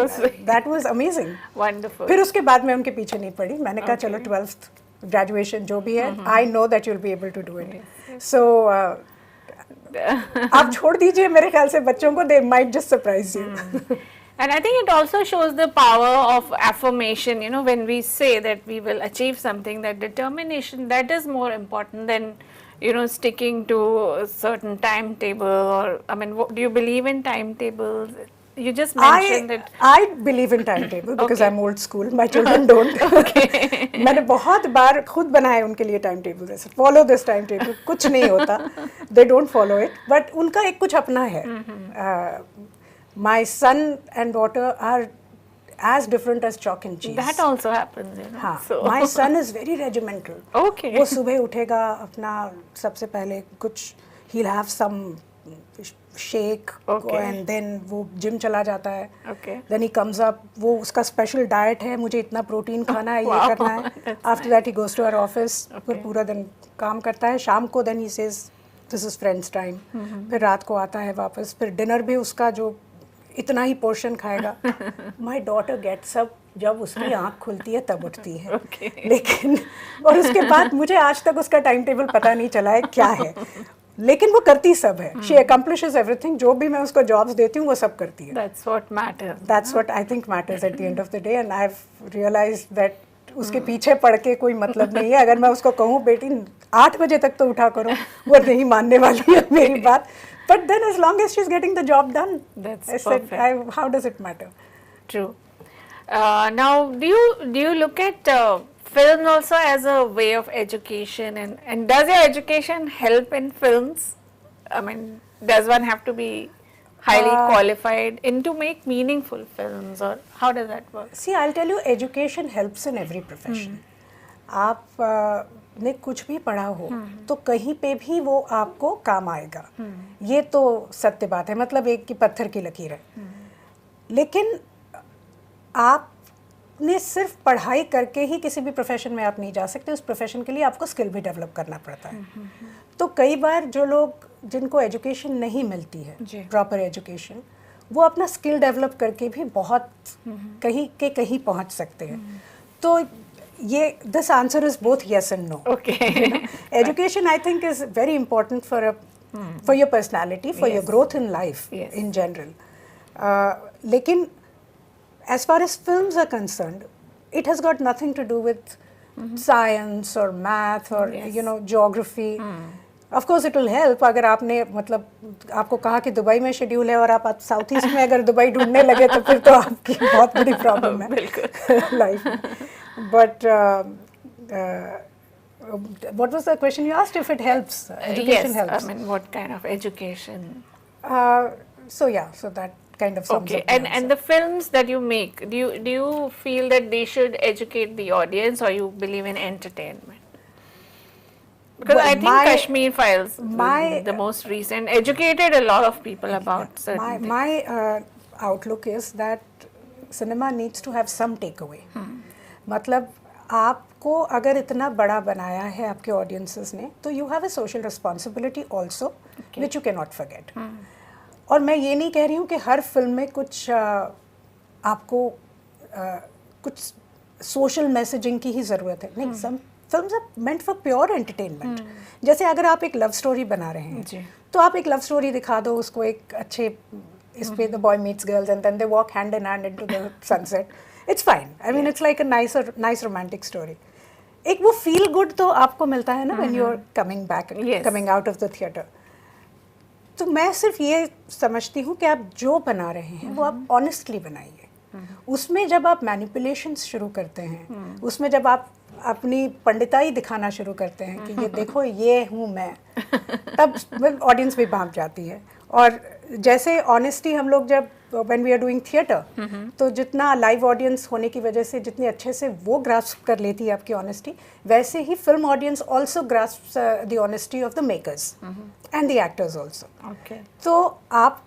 that was amazing, wonderful. फिर उसके बाद मैं उनके पीछे नहीं पड़ी. मैंने कहा चलो 12th ग्रेजुएशन जो भी है, I know that you will be able to do it. So आप छोड़ दीजिए, मेरे ख्याल से बच्चों को they might just surprise you.
And I think it also shows the power of affirmation, when we say that we will achieve something, that determination, that is more important than sticking to a certain timetable. Or I mean, do you believe in timetables? You just mentioned that.
I believe in timetable because I'm old school. My children don't. मैंने बहुत बार खुद बनाए उनके लिए timetable, जैसे follow this timetable. कुछ नहीं होता. They don't follow it. But उनका एक कुछ अपना है. My son and daughter are as different as chalk and cheese.
That also happens,
हाँ. So. My son is very regimental.
Okay.
वो सुबह उठेगा, अपना सबसे पहले कुछ he'll have some shake, and then वो जिम चला जाता है. Then he comes up, वो उसका स्पेशल डाइट है, मुझे इतना प्रोटीन खाना है, ये करना है. After that he goes to our office, फिर पूरा दिन काम करता है. शाम को then he says this is friends time. फिर रात को आता है वापस. फिर डिनर भी उसका जो इतना ही पोर्शन खाएगा. माई डॉटर गेट्स अप, जब उसकी आँख खुलती है तब उठती है. लेकिन और उसके बाद मुझे आज तक उसका टाइम टेबल पता नहीं चला है क्या है, लेकिन वो करती सब है. She accomplishes everything. जो भी मैं उसको जॉब्स देती हूँ वो सब करती है.
That's what matters.
That's what I think matters at the end of the day, and I've realized that उसके पीछे पड़ के कोई मतलब नहीं है. अगर मैं उसको कहूँ बेटी 8 बजे तक तो उठा करो, वो नहीं मानने वाली है मेरी बात. But then as long as she's getting the job done,
that's
perfect. How does it matter?
True. Now, do you look at film also as a way of education, and does your education help in films? I mean, does one have to be highly qualified to make meaningful films, or how does that work?
See, I'll tell you, education helps in every profession. आप ने कुछ भी पढ़ा हो तो कहीं पे भी वो आपको काम आएगा। ये तो सत्य बात है, मतलब एक की पत्थर की लकीर है। लेकिन आपने सिर्फ पढ़ाई करके ही किसी भी प्रोफेशन में आप नहीं जा सकते, उस प्रोफेशन के लिए आपको स्किल भी डेवलप करना पड़ता है। तो कई बार जो लोग जिनको एजुकेशन नहीं मिलती है, प्रॉपर एजुकेशन, वो अपना स्किल डेवलप करके भी बहुत कहीं के कहीं पहुंच सकते हैं। तो ये this answer is both yes and no. Education I think is very important for your personality, for your growth in life in general. लेकिन as far as films are concerned, it has got nothing to do with science or math or geography. Of course it will help अगर आपने मतलब आपको कहा कि Dubai में schedule है और आप साउथ ईस्ट में अगर दुबई ढूंढने लगे तो फिर तो आपकी बहुत बड़ी प्रॉब्लम है लाइफ में। But what was the question you asked? If it helps, education helps.
I mean, what kind of education?
So that kind of sums up.
And the films that you make, do you feel that they should educate the audience, or you believe in entertainment? Because I think Kashmir Files, the most recent, educated a lot of people about certain things.
My outlook is that cinema needs to have some takeaway. मतलब आपको अगर इतना बड़ा बनाया है आपके audiences ने, तो you have a social responsibility also which you can not forget. और मैं ये नहीं कह रही हूँ कि हर फिल्म में कुछ आपको कुछ सोशल मैसेजिंग की ही ज़रूरत है, नहीं। Some films are meant for pure entertainment. जैसे अगर आप एक लव स्टोरी बना रहे हैं तो आप एक लव स्टोरी दिखा दो उसको एक अच्छे इस पे, the boy meets girls and then they walk hand in hand into the sunset, it's fine. I mean, it's like a nice romantic story. एक वो feel good तो आपको मिलता है ना when you're coming back, coming out of the theater. तो मैं सिर्फ ये समझती हूँ कि आप जो बना रहे हैं वो आप honestly बनाइए। उसमें जब आप manipulations शुरू करते हैं, उसमें जब आप अपनी पंडिताई दिखाना शुरू करते हैं कि ये देखो ये हूँ मैं, तब ऑडियंस भी भाग जाती है। और जैसे ऑनेस्टी हम लोग जब when we are doing theater, तो जितना लाइव ऑडियंस होने की वजह से जितने अच्छे से वो ग्रास्प कर लेती है आपकी ऑनेस्टी, वैसे ही film audience also grasps the honesty of the makers and the actors also. तो आप,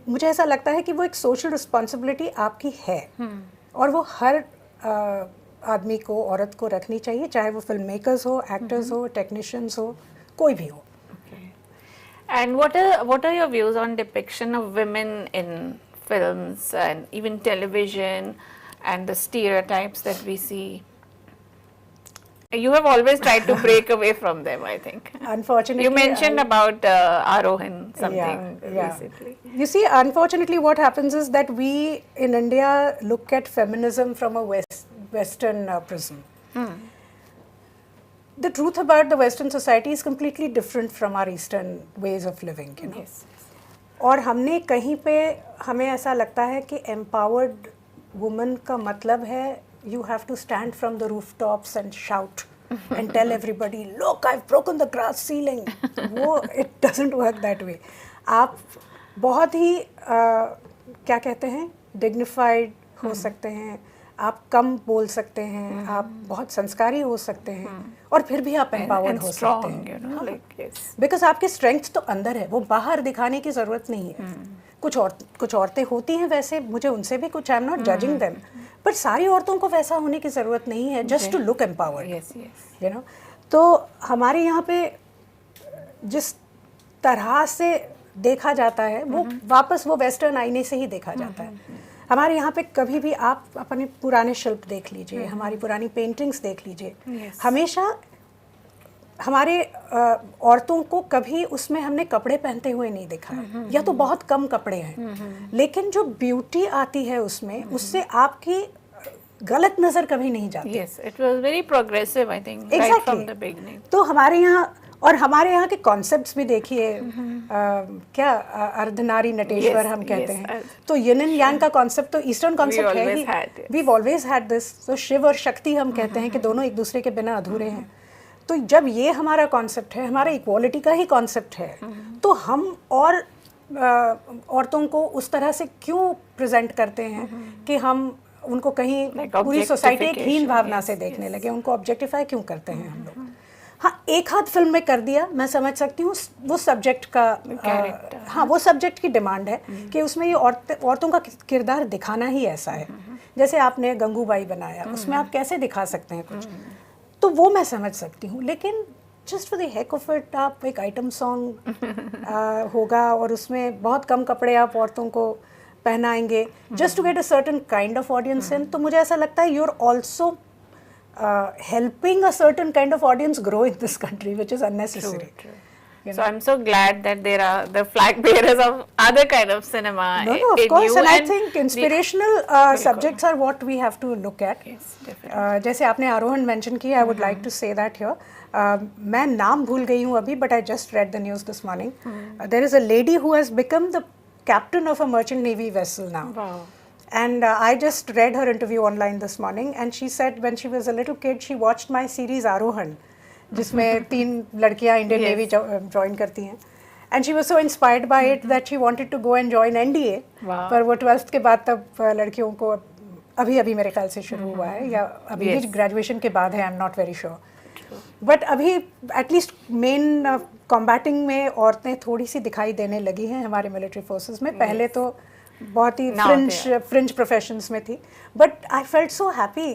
मुझे ऐसा लगता है कि वो एक सोशल रिस्पॉन्सिबिलिटी आपकी है और वो हर आदमी को, औरत को रखनी चाहिए, चाहे वो फिल्म मेकर्स हो, एक्टर्स हो, टेक्नीशियंस हो, कोई भी हो।
And what are your views on depiction of women in films and even television and the stereotypes that we see? You have always tried to break away from them, I think.
Unfortunately,
you mentioned about Arohan something recently.
You see, unfortunately, what happens is that we in India look at feminism from a Western prism. The truth about the Western society is completely different from our Eastern ways of living, you know. और हमने कहीं पे, हमें ऐसा लगता है कि empowered woman का मतलब है you have to stand from the rooftops and shout and tell everybody, look, I've broken the glass ceiling. वो it doesn't work that way. आप बहुत ही क्या कहते हैं, dignified हो सकते हैं, आप कम बोल सकते हैं, आप बहुत संस्कारी हो सकते हैं और फिर भी आप एम्पावर्ड हो सकते हैं, बिकॉज आपकी स्ट्रेंथ तो अंदर है, वो बाहर दिखाने की ज़रूरत नहीं है। कुछ औरतें होती हैं वैसे, मुझे उनसे भी कुछ, I am not judging them, पर सारी औरतों को वैसा होने की ज़रूरत नहीं है, just to look empowered, you know. तो हमारे यहाँ पे जिस तरह से देखा जाता है वो वापस वो वेस्टर्न आईने से ही देखा जाता है। हमारे यहाँ पे कभी भी आप अपने पुराने शिल्प देख लीजिए, हमारी पुरानी पेंटिंग्स देख लीजिए, हमेशा हमारे औरतों को कभी उसमें हमने कपड़े पहनते हुए नहीं देखा है, या तो बहुत कम कपड़े हैं, लेकिन जो ब्यूटी आती है उसमें, उससे आपकी गलत नज़र कभी नहीं जाती।
Yes, it was very progressive, I think, right from the beginning.
तो हमारे यहाँ, और हमारे यहाँ के कॉन्सेप्ट्स भी देखिए, क्या अर्धनारी नटेश्वर हम कहते हैं, तो यिन एंड यांग का कॉन्सेप्ट तो ईस्टर्न कॉन्सेप्ट है ही, वी ऑलवेज हैड दिस। तो शिव और शक्ति हम कहते हैं कि दोनों एक दूसरे के बिना अधूरे हैं। तो जब ये हमारा कॉन्सेप्ट है, हमारा इक्वालिटी का ही कॉन्सेप्ट है, तो हम और औरतों को उस तरह से क्यों प्रेजेंट करते हैं कि हम उनको कहीं
Like
पूरी सोसाइटी एक हीन
objectification,
भावना
yes,
से देखने
yes.
लगे, उनको ऑब्जेक्टिफाई क्यों करते हैं हम लोग। हाँ, एक हाथ फिल्म में कर दिया, मैं समझ सकती हूँ, वो सब्जेक्ट का
character,
हाँ, वो सब्जेक्ट की डिमांड है कि उसमें ये औरतों का किरदार दिखाना ही ऐसा है। जैसे आपने गंगूबाई बनाया, उसमें आप कैसे दिखा सकते हैं कुछ, तो वो मैं समझ सकती हूँ। लेकिन just for the heck of it आप एक आइटम सॉन्ग होगा और उसमें बहुत कम कपड़े आप औरतों को पहनाएंगे just to get a certain kind of audience in, तो मुझे ऐसा लगता है you are also helping a certain kind of audience grow in this country, which is unnecessary.
True. So I'm so glad that there are the flag bearers of other kind of cinema.
No, of
in
course,
you
and I think inspirational subjects are what we have to look at.
Yes, definitely.
जैसे आपने आरोहण mention किया, I would like to say that here. मैं नाम भूल गई हूँ अभी, but I just read the news this morning. There is a lady who has become the captain of a merchant navy vessel now.
Wow.
And I just read her interview online this morning, and she said when she was a little kid, she watched my series Arohan, जिसमें 3 लड़कियाँ Indian navy join करती हैं, and she was so inspired by it that she wanted to go and join NDA.
Wow.
पर वो 12th के बाद तब लड़कियों को अभी मेरे ख्याल से शुरू हुआ है, या अभी भी ग्रेजुएशन के बाद है, I am not very sure. But अभी एटलीस्ट मेन कॉम्बैटिंग में औरतें थोड़ी सी दिखाई देने लगी हैं हमारे मिलिट्री फोर्सेस में। पहले तो बहुत ही फ्रिंज प्रोफेशंस में थी, but I felt so happy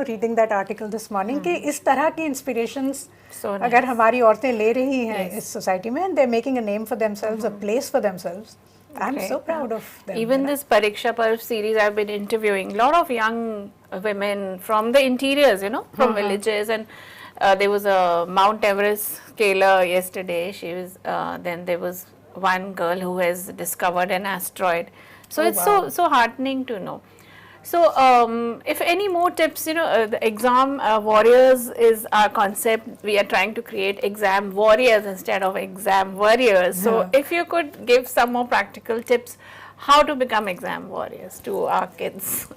reading that article this morning कि इस तरह की इंस्पिरेशंस अगर हमारी औरतें ले रही हैं इस सोसाइटी में, and they are making a name for themselves, a place for themselves, I'm so proud of them.
Even this Pariksha Parv series, I've been interviewing a lot of young women from the interiors, from villages, and there was a Mount Everest scaler yesterday. She was then there was one girl who has discovered an asteroid. So it's so heartening to know. So if any more tips, the exam warriors is our concept. We are trying to create exam warriors instead of exam warriors. So if you could give some more practical tips, how to become exam warriors to our kids.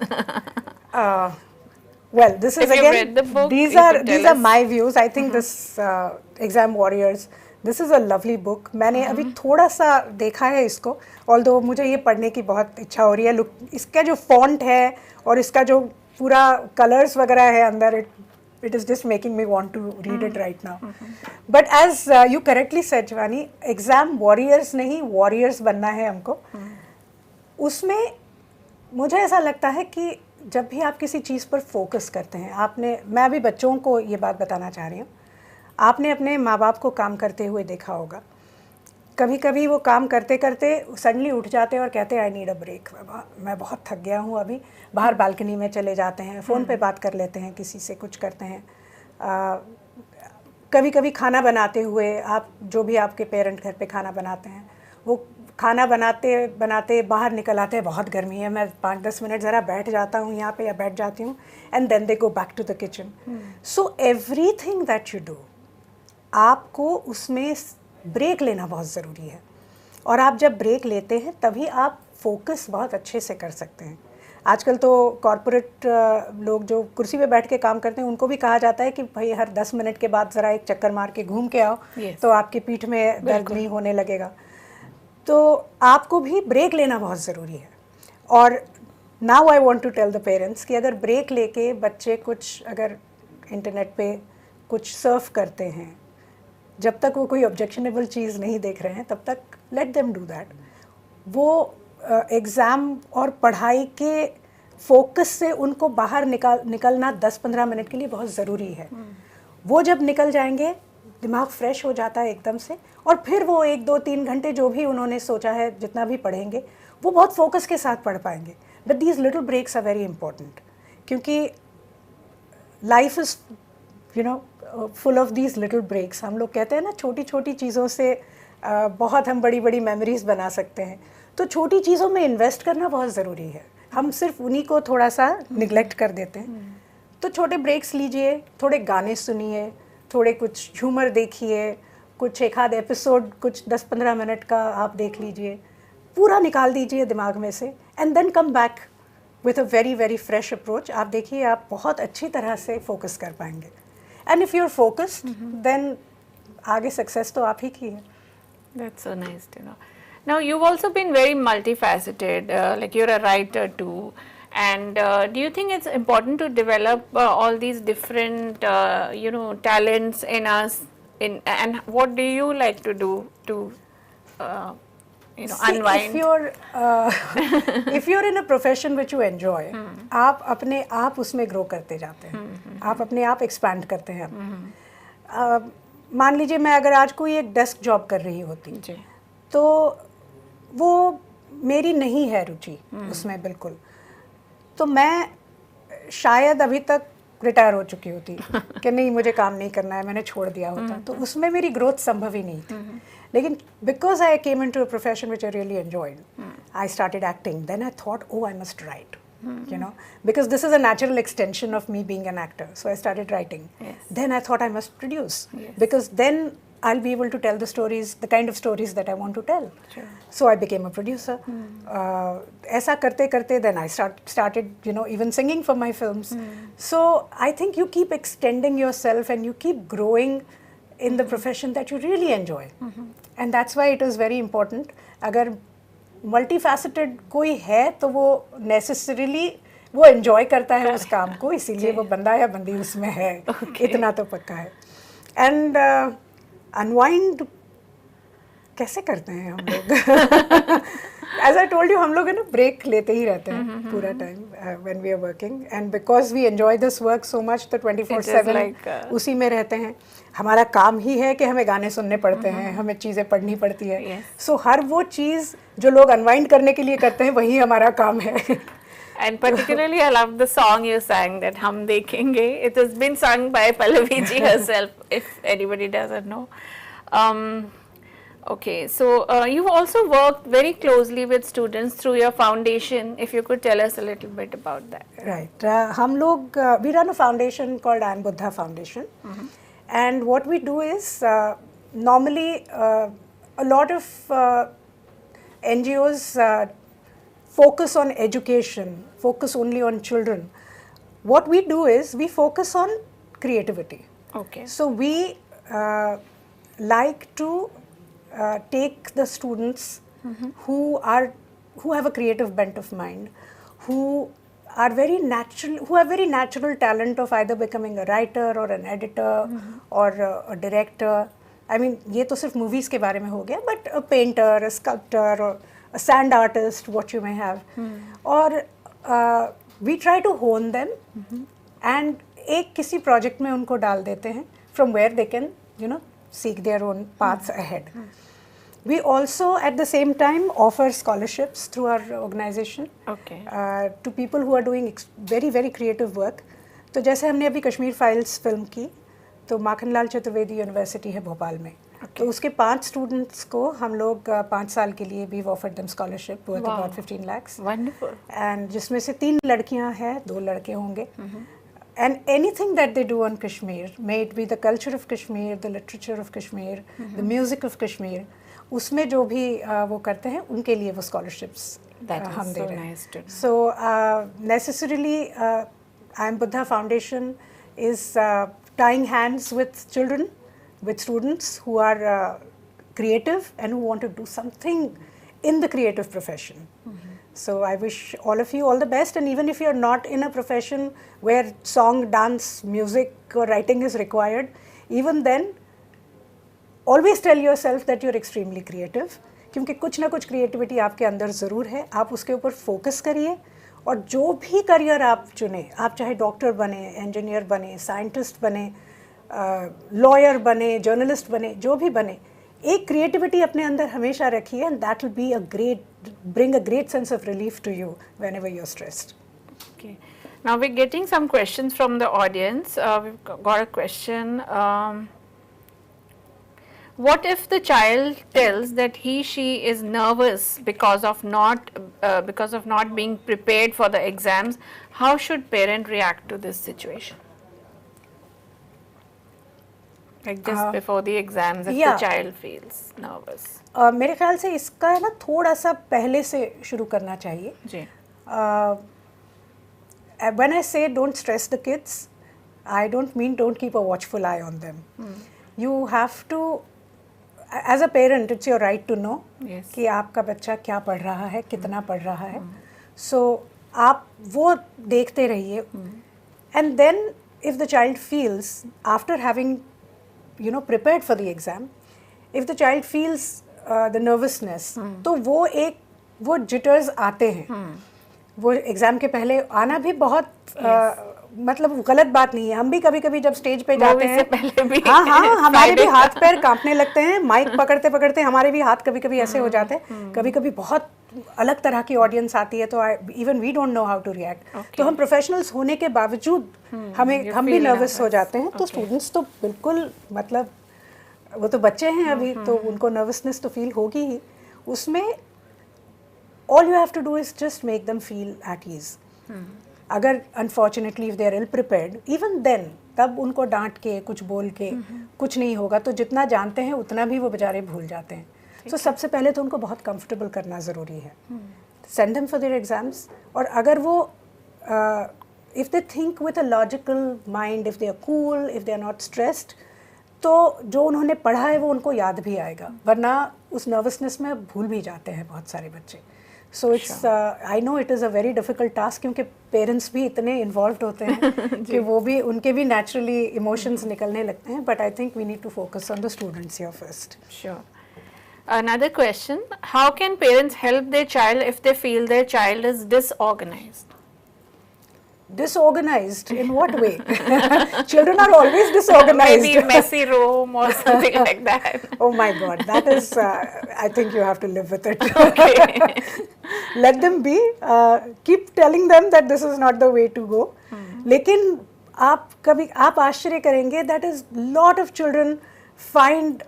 Well, this is
If you've
again,
read the book,
these
you
are
could tell us.
my views. I think this exam warriors, this is a lovely book. मैंने अभी थोड़ा सा देखा है इसको, although मुझे ये पढ़ने की बहुत इच्छा हो रही है। लुक, इसका जो फॉन्ट है और इसका जो पूरा कलर्स वगैरह है अंदर, it is just making me want to read it right now. But as you correctly said, Shivani, exam warriors नहीं, वॉरियर्स बनना है हमको। उसमें मुझे ऐसा लगता है कि जब भी आप किसी चीज़ पर फोकस करते हैं, मैं अभी बच्चों को ये बात बताना चाह रही हूँ, आपने अपने माँ बाप को काम करते हुए देखा होगा, कभी कभी वो काम करते करते सडनली उठ जाते हैं और कहते हैं आई नीड अ ब्रेक, मैं बहुत थक गया हूँ, अभी बाहर बालकनी में चले जाते हैं, फ़ोन पे बात कर लेते हैं, किसी से कुछ करते हैं। कभी कभी खाना बनाते हुए, आप जो भी आपके पेरेंट घर पे खाना बनाते हैं, वो खाना बनाते बनाते बाहर निकल आते हैं, बहुत गर्मी है, मैं 5-10 मिनट ज़रा बैठ जाता हूँ यहाँ पे या बैठ जाती हूँ, and then they go back to the kitchen. So everything that you do, आपको उसमें ब्रेक लेना बहुत ज़रूरी है, और आप जब ब्रेक लेते हैं तभी आप फोकस बहुत अच्छे से कर सकते हैं। आजकल तो कॉरपोरेट लोग जो कुर्सी पे बैठ के काम करते हैं, उनको भी कहा जाता है कि भाई हर 10 मिनट के बाद ज़रा एक चक्कर मार के घूम के आओ, तो आपकी पीठ में दर्द नहीं होने लगेगा। तो आपको भी ब्रेक लेना बहुत ज़रूरी है। और now I want to tell the parents कि अगर ब्रेक लेके बच्चे कुछ अगर इंटरनेट पे कुछ सर्फ करते हैं, जब तक वो कोई ऑब्जेक्शनेबल चीज़ नहीं देख रहे हैं, तब तक लेट देम डू दैट। वो एग्ज़ाम और पढ़ाई के फोकस से उनको बाहर निकलना 10-15 मिनट के लिए बहुत ज़रूरी है। वो जब निकल जाएंगे, दिमाग फ्रेश हो जाता है एकदम से, और फिर वो 1-2-3 घंटे जो भी उन्होंने सोचा है, जितना भी पढ़ेंगे, वो बहुत फोकस के साथ पढ़ पाएंगे। But these little breaks are very important, क्योंकि life is full of these little breaks. हम लोग कहते हैं ना, छोटी छोटी चीज़ों से बहुत हम बड़ी बड़ी मेमोरीज बना सकते हैं। तो छोटी चीज़ों में इन्वेस्ट करना बहुत ज़रूरी है, हम सिर्फ उन्हीं को थोड़ा सा निगलेक्ट कर देते हैं। तो छोटे ब्रेक्स लीजिए, थोड़े गाने सुनिए, थोड़े कुछ झूमर देखिए, कुछ एक आध एपिसोड कुछ 10-15 मिनट का आप देख लीजिए, पूरा निकाल दीजिए दिमाग में से, and then come back with a very very fresh approach. आप देखिए, आप बहुत अच्छी तरह से फोकस कर पाएंगे। And if you are focused, then आगे सक्सेस तो आप ही की है।
That's so nice to know. Now you've also been very multifaceted, like you're a writer too, And do you think it's important to develop all these different, talents in us? And what do you like to do to,
See,
unwind?
if you're in a profession which you enjoy, आप अपने आप उसमें grow करते जाते हैं, आप अपने आप expand करते हैं. मान लीजिए मैं अगर आज कोई एक डेस्क जॉब कर रही होती, तो वो मेरी नहीं है रुचि उसमें बिल्कुल, तो मैं शायद अभी तक रिटायर हो चुकी होती कि नहीं मुझे काम नहीं करना है, मैंने छोड़ दिया होता, तो उसमें मेरी ग्रोथ संभव ही नहीं थी. लेकिन because I came into a profession which I really enjoyed, I started acting, then I thought oh I must write, you know, because this is a natural extension of me being an actor, so I started writing. Then I thought I must produce, because then I'll be able to tell the stories, the kind of stories that I want to tell. So I became a producer. ऐसा करते करते then I started, you know, even singing for my films. So I think you keep extending yourself and you keep growing in the profession that you really enjoy. And that's why it is very important. अगर multifaceted कोई है तो वो necessarily वो enjoy करता है उस काम को, इसीलिए वो बंदा या बंदी उसमें है, इतना तो पक्का है. And unwind कैसे करते हैं हम लोग? As I told you, हम लोग है ना break लेते ही रहते हैं पूरा time when we are working, and because we enjoy this work so much, तो 24/7 उसी में रहते हैं. हमारा काम ही है कि हमें गाने सुनने पड़ते हैं, हमें चीज़ें पढ़नी पड़ती है. So हर वो चीज़ जो लोग unwind करने के लिए करते हैं वही हमारा काम है.
And particularly, I love the song you sang, that Hum Dekhenge. It has been sung by Pallavi ji herself, if anybody doesn't know. Okay, so you've also worked very closely with students through your foundation. If you could tell us a little bit about that.
Right. हम लोग we run a foundation called Angbuddha Foundation, and what we do is normally a lot of NGOs focus on education, focus only on children. What we do is we focus on creativity.
Okay.
So we like to take the students who have a creative bent of mind, who have very natural talent of either becoming a writer or an editor or a director. I mean, ये तो सिर्फ movies के बारे में हो गया, but a painter, a sculptor, or a sand artist, what you may have. और we try to hone them and एक किसी project में उनको डाल देते हैं, from where they can, you know, seek their own paths ahead. We also at the same time offer scholarships through our organization to people who are doing very very creative work. तो जैसे हमने अभी Kashmir files film की, तो Makhanlal Chaturvedi university है भोपाल में, तो उसके 5 स्टूडेंट्स को हम लोग 5 साल के लिए we've offered them scholarship worth about 15 lakhs.
Wonderful.
And जिसमें से 3 लड़कियां हैं, 2 लड़के होंगे. And anything that they do on Kashmir, may it be the culture of Kashmir, the literature of Kashmir, the music of Kashmir, उसमें जो भी वो करते हैं उनके लिए वो scholarships हम दे रहे हैं. So necessarily Angbuddha Foundation is tying hands with children, with students who are creative and who want to do something in the creative profession. So I wish all of you all the best, and even if you're not in a profession where song, dance, music or writing is required, even then always tell yourself that you're extremely creative, क्योंकि कुछ ना कुछ creativity आपके अंदर ज़रूर है. आप उसके ऊपर focus करिए, और जो भी करियर आप चुने, आप चाहे डॉक्टर बने, इंजीनियर बने, साइंटिस्ट बने, लॉयर बने, जर्नलिस्ट बने, जो भी बने, एक क्रिएटिविटी अपने अंदर हमेशा रखिए, and that will be bring a great sense of relief to you whenever you're stressed.
Okay. Now we're getting some questions from the audience. We've got a question. What if the child tells that she is nervous because of not being prepared for the exams? How should parent react to this situation? Like just before the exams, if the child feels nervous.
मेरे ख्याल से इसका है ना थोड़ा सा पहले से शुरू करना चाहिए.
जी.
When I say don't stress the kids, I don't mean don't keep a watchful eye on them. You have to, as a parent, it's your right to know कि आपका बच्चा क्या पढ़ रहा है, कितना पढ़ रहा है. So आप वो देखते रहिए, and then if the child feels after having prepared for the exam, if the child feels the nervousness, तो वो jitters आते हैं, वो एग्जाम के पहले आना भी बहुत मतलब गलत बात नहीं है। हम भी कभी कभी जब स्टेज पे जाते हैं
पहले भी
हाँ हमारे भी हाथ पैर कांपने लगते हैं, माइक पकड़ते पकड़ते हमारे भी हाथ कभी कभी ऐसे हो जाते हैं, कभी कभी बहुत अलग तरह की ऑडियंस आती है, तो even we don't know how to react. तो हम प्रोफेशनल्स होने के बावजूद हम भी नर्वस हो जाते हैं। तो स्टूडेंट्स तो बिल्कुल मतलब वो तो बच्चे हैं अभी, तो उनको नर्वसनेस तो फील होगी ही। उसमें all you have to do is just make them feel at ease. अगर unfortunately if they are ill prepared, even then तब उनको डांट के कुछ बोल के कुछ नहीं होगा, तो जितना जानते हैं उतना भी वो बेचारे भूल जाते हैं। तो सबसे पहले तो उनको बहुत कंफर्टेबल करना ज़रूरी है। Send them for their exams, और अगर वो if they think with a logical mind, if they are cool, if they are not stressed, तो जो उन्होंने पढ़ा है वो उनको याद भी आएगा, वरना उस नर्वसनेस में भूल भी जाते हैं बहुत सारे बच्चे। So it's I know it is a very difficult task, क्योंकि पेरेंट्स भी इतने इन्वॉल्व होते हैं कि वो भी उनके भी नेचुरली इमोशंस निकलने लगते हैं, but I think we need to focus on the students here first.
Sure. Another question, how can parents help their child if they feel their child is disorganized?
Disorganized in what way? Children are always disorganized.
Maybe messy room or something like that.
Oh my God, that is, I think you have to live with it.
Okay.
Let them be. Keep telling them that this is not the way to go. लेकिन आप आश्चर्य करेंगे that is lot of children find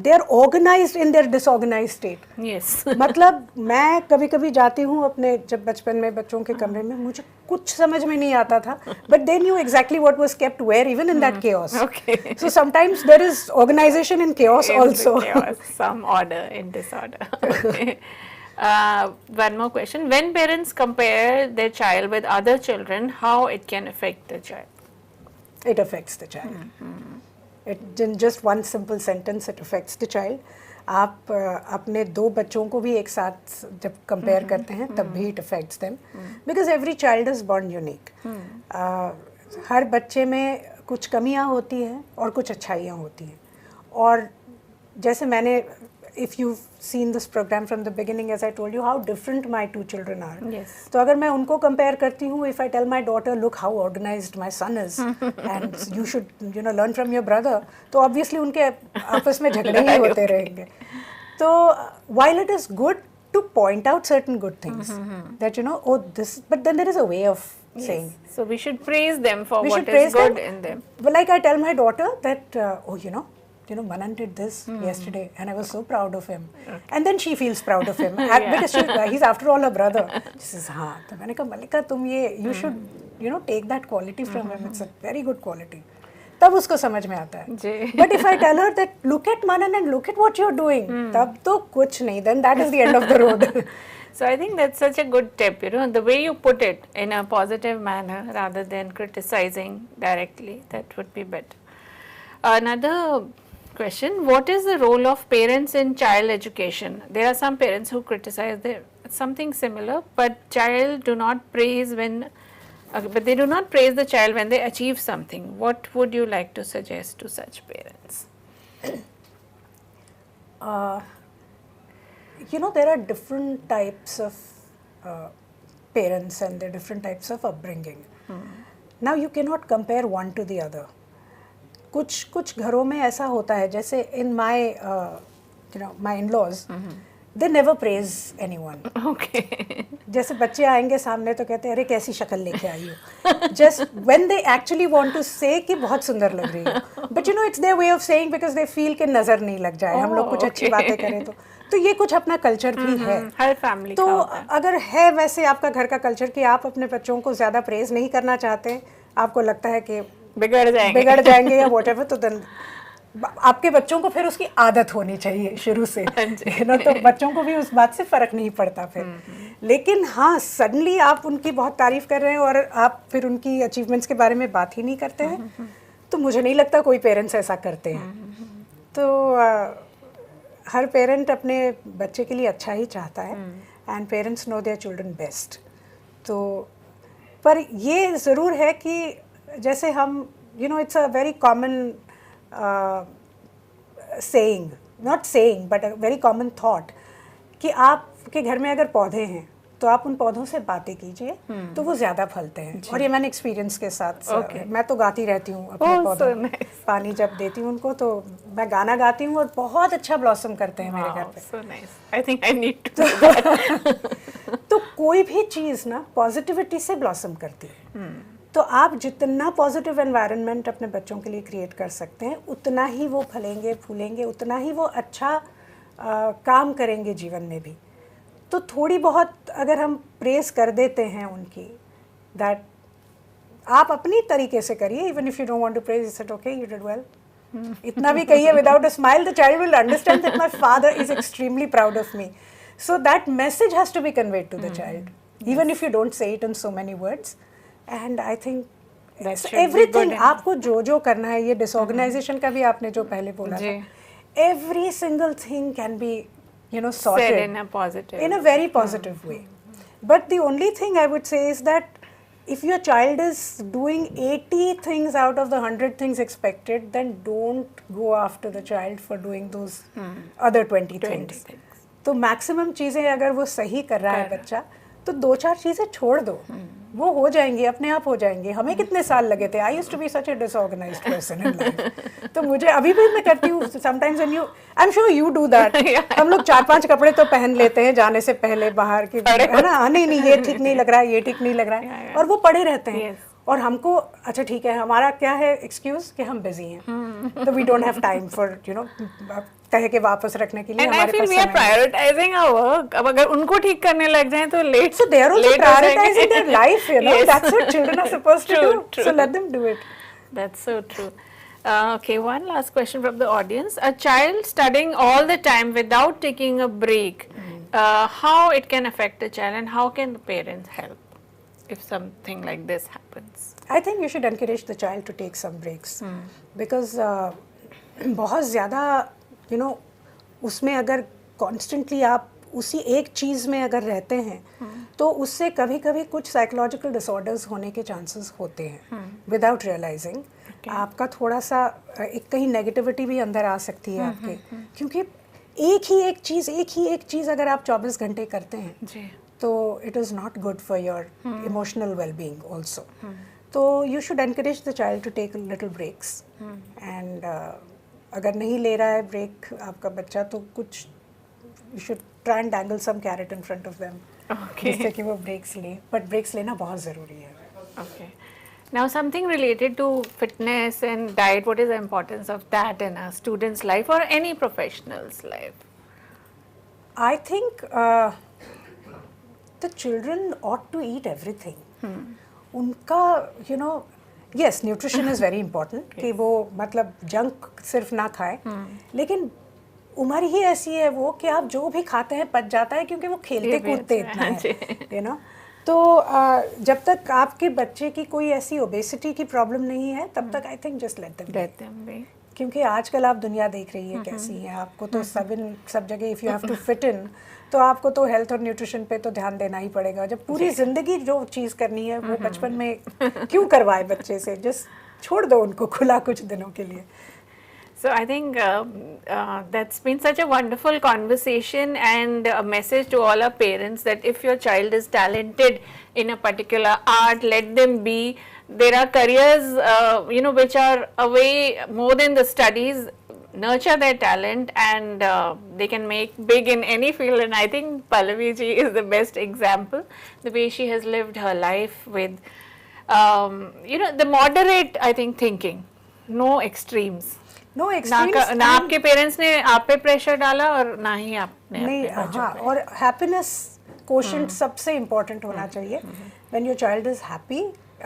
they are organized in their disorganized state.
Yes.
मतलब मैं कभी कभी जाती हूँ अपने जब बचपन में बच्चों के कमरे में, मुझे कुछ समझ में नहीं आता था, but they knew exactly what was kept where even in that chaos.
Okay.
So sometimes there is organization in chaos also.
Chaos, some order in disorder. Okay. One more question, when parents compare their child with other children, how it can affect the child?
It affects the child. In just one simple sentence, it affects the child. आप अपने दो बच्चों को भी एक साथ जब compare करते हैं तब भी it affects them, because every child is born unique. हर बच्चे में कुछ कमियां होती हैं और कुछ अच्छाइयां होती हैं, और जैसे मैंने if you've seen this program from the beginning, as I told you how different my two children are.
Yes.
तो अगर मैं उनको compare करती हूँ, if I tell my daughter, look how organized my son is, and you should learn from your brother, तो obviously उनके आपस में झगड़े ही होते रहेंगे। तो while it is good to point out certain good things, that oh this, but then there is a way of saying.
So we should praise them for what is
praise
good
them.
in them.
Well, like I tell my daughter that Manan did this yesterday and I was so proud of him. Okay. And then she feels proud of him because he's after all a brother. She says, हाँ, तो मैंने कहा मल्लिका तुम you should take that quality from him. It's a very good quality. तब उसको समझ में आता है. But if I tell her that look at Manan and look at what you're doing, तब तो कुछ नहीं. Then that is the end of the road.
So I think that's such a good tip, the way you put it in a positive manner rather than criticizing directly, that would be better. Another question, what is the role of parents in child education? There are some parents who criticize something similar, but do not praise the child when they achieve something. What would you like to suggest to such parents?
There are different types of parents and there are different types of upbringing. Now you cannot compare one to the other. कुछ घरों में ऐसा होता है, जैसे in my in-laws, they never praise anyone.
Okay.
जैसे बच्चे आएंगे सामने तो कहते हैं अरे कैसी शक्ल लेके आई हो. Just when they actually want to say कि बहुत सुंदर लग रही हो. But it's their way of saying because they feel कि नजर नहीं लग जाए. हम लोग कुछ अच्छी बातें करें तो ये कुछ अपना कल्चर भी है.
हर फैमिली
तो अगर है वैसे आपका घर का कल्चर कि आप अपने बच्चों को ज़्यादा प्रेज नहीं करना चाहते, आपको लगता है कि बिगड़ जाएंगे या whatever, तो then आपके बच्चों को फिर उसकी आदत होनी चाहिए शुरू से. तो बच्चों को भी उस बात से फ़र्क नहीं पड़ता फिर. लेकिन हाँ, सडनली आप उनकी बहुत तारीफ़ कर रहे हैं और आप फिर उनकी अचीवमेंट्स के बारे में बात ही नहीं करते हैं, तो मुझे नहीं लगता कोई पेरेंट्स ऐसा करते हैं. तो हर पेरेंट अपने बच्चे के लिए अच्छा ही चाहता है, and parents know their children best. तो पर ये ज़रूर है कि जैसे हम it's a very common saying, not saying but a very common thought कि आपके घर में अगर पौधे हैं तो आप उन पौधों से बातें कीजिए तो वो ज़्यादा फलते हैं। और ये मैंने एक्सपीरियंस के साथ मैं तो गाती रहती हूँ अपने पौधों में, पानी जब देती हूँ उनको तो मैं गाना गाती हूँ और बहुत अच्छा ब्लॉसम करते हैं मेरे घर पे।
So nice. I think I need to do that.
तो कोई भी चीज़ ना पॉजिटिविटी से ब्लॉसम करती है। तो आप जितना पॉजिटिव एनवायरनमेंट अपने बच्चों के लिए क्रिएट कर सकते हैं उतना ही वो फलेंगे फूलेंगे, उतना ही वो अच्छा काम करेंगे जीवन में भी। तो थोड़ी बहुत अगर हम प्रेस कर देते हैं उनकी, दैट आप अपनी तरीके से करिए, even if you don't want to praise, it's okay, you did well, इतना भी कहिए without a smile, the child will understand that my father is extremely proud of me. So that message has to be conveyed to the child, even if you don't say it in so many words. And I think everything आपको जो करना है, ये disorganisation का भी आपने जो पहले बोला था, every single thing can be sorted in a very positive way. But the only thing I would say is that if your child is doing 80 things out of the 100 things expected, then don't go after the child for doing those other 20 things. तो maximum चीज़ें अगर वो सही कर रहा है बच्चा, तो 2-4 चीज़ें छोड़ दो, वो हो जाएंगी, अपने आप हो जाएंगे। हमें कितने साल लगे थे, I used to be such a disorganised person in life. तो मुझे अभी भी मैं करती हूँ sometimes, and you, I am sure you do that. हम लोग 4-5 कपड़े तो पहन लेते हैं जाने से पहले बाहर की, है ना, नहीं ये ठीक नहीं लग रहा है, ये ठीक नहीं लग रहा है, और वो पड़े रहते हैं। और हमको अच्छा ठीक है, हमारा क्या है एक्सक्यूज कि हम बिजी हैं, तो we don't have time for कह के वापस रखने के लिए। हमारे पास समय
प्रायोरिटाइजिंग आवर वर्क। अब अगर उनको ठीक करने लग जाएं तो late,
so they are also prioritizing their life, yes. That's what children are supposed to do. True. So let them do it.
That's so true. Okay, one last question from the audience. A child studying all the time without taking a break, how it can affect the child, and how can the parents help if something like this happens?
I think you should encourage the child to take some breaks, because बहुत ज़्यादा उसमें अगर constantly आप उसी एक चीज़ में अगर रहते हैं तो उससे कभी कभी कुछ साइकोलॉजिकल डिसऑर्डर्स होने के चांसेस होते हैं विदाउट रियलाइजिंग। आपका थोड़ा सा एक कहीं नेगेटिविटी भी अंदर आ सकती है आपके, क्योंकि एक ही एक चीज़ अगर आप 24 घंटे करते हैं तो it is not good for your emotional wellbeing also. तो you should encourage the child to take little breaks, and अगर नहीं ले रहा है ब्रेक आपका बच्चा तो कुछ you should try and dangle some carrot in front of them, जिससे कि वो ब्रेक्स ले। बट ब्रेक्स लेना बहुत ज़रूरी है।
Okay. Now something related to fitness and diet, what is the importance of that in a student's life or any professional's life?
I think the children ought to eat everything. उनका yes, nutrition is very important कि वो मतलब junk सिर्फ ना खाए, लेकिन उम्र ही ऐसी है वो कि आप जो भी खाते हैं पच जाता है, क्योंकि वो खेलते कूदते इतना है, तो जब तक आपके बच्चे की कोई ऐसी ओबेसिटी की प्रॉब्लम नहीं है तब तक I think just let them be, क्योंकि आजकल आप दुनिया देख रही है कैसी है। आपको तो सब जगह if you have to fit in, तो आपको तो हेल्थ और न्यूट्रिशन पे तो ध्यान देना ही पड़ेगा। जब पूरी ज़िंदगी जो चीज़ करनी है वो बचपन में क्यों करवाए बच्चे से, जस्ट छोड़ दो उनको खुला कुछ दिनों के लिए।
So I think that's been such a wonderful conversation and a message to all our parents that if your child is talented in a particular art, let them be. There are careers, which are away more than the studies. Nurture their talent and they can make big in any field. And I think Pallavi ji is the best example. The way she has lived her life with, the moderate, I think, thinking, no extremes.
No extremes.
ना आपके parents ने आप पे pressure डाला और ना ही आपने
नहीं, हाँ, और हैप्पीनेस कोशेंट सबसे इम्पोर्टेंट होना चाहिए। When your child is happy,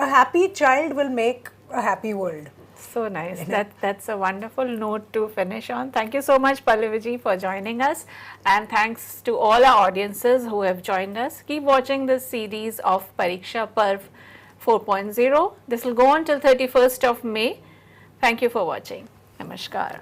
a happy child will make a happy world.
So nice. That's a wonderful note to finish on. Thank you so much, Pallavi ji, for joining us, and thanks to all our audiences who have joined us. Keep watching this series of Pariksha Parv 4.0. This will go on till 31st of May. Thank you for watching. Namaskar.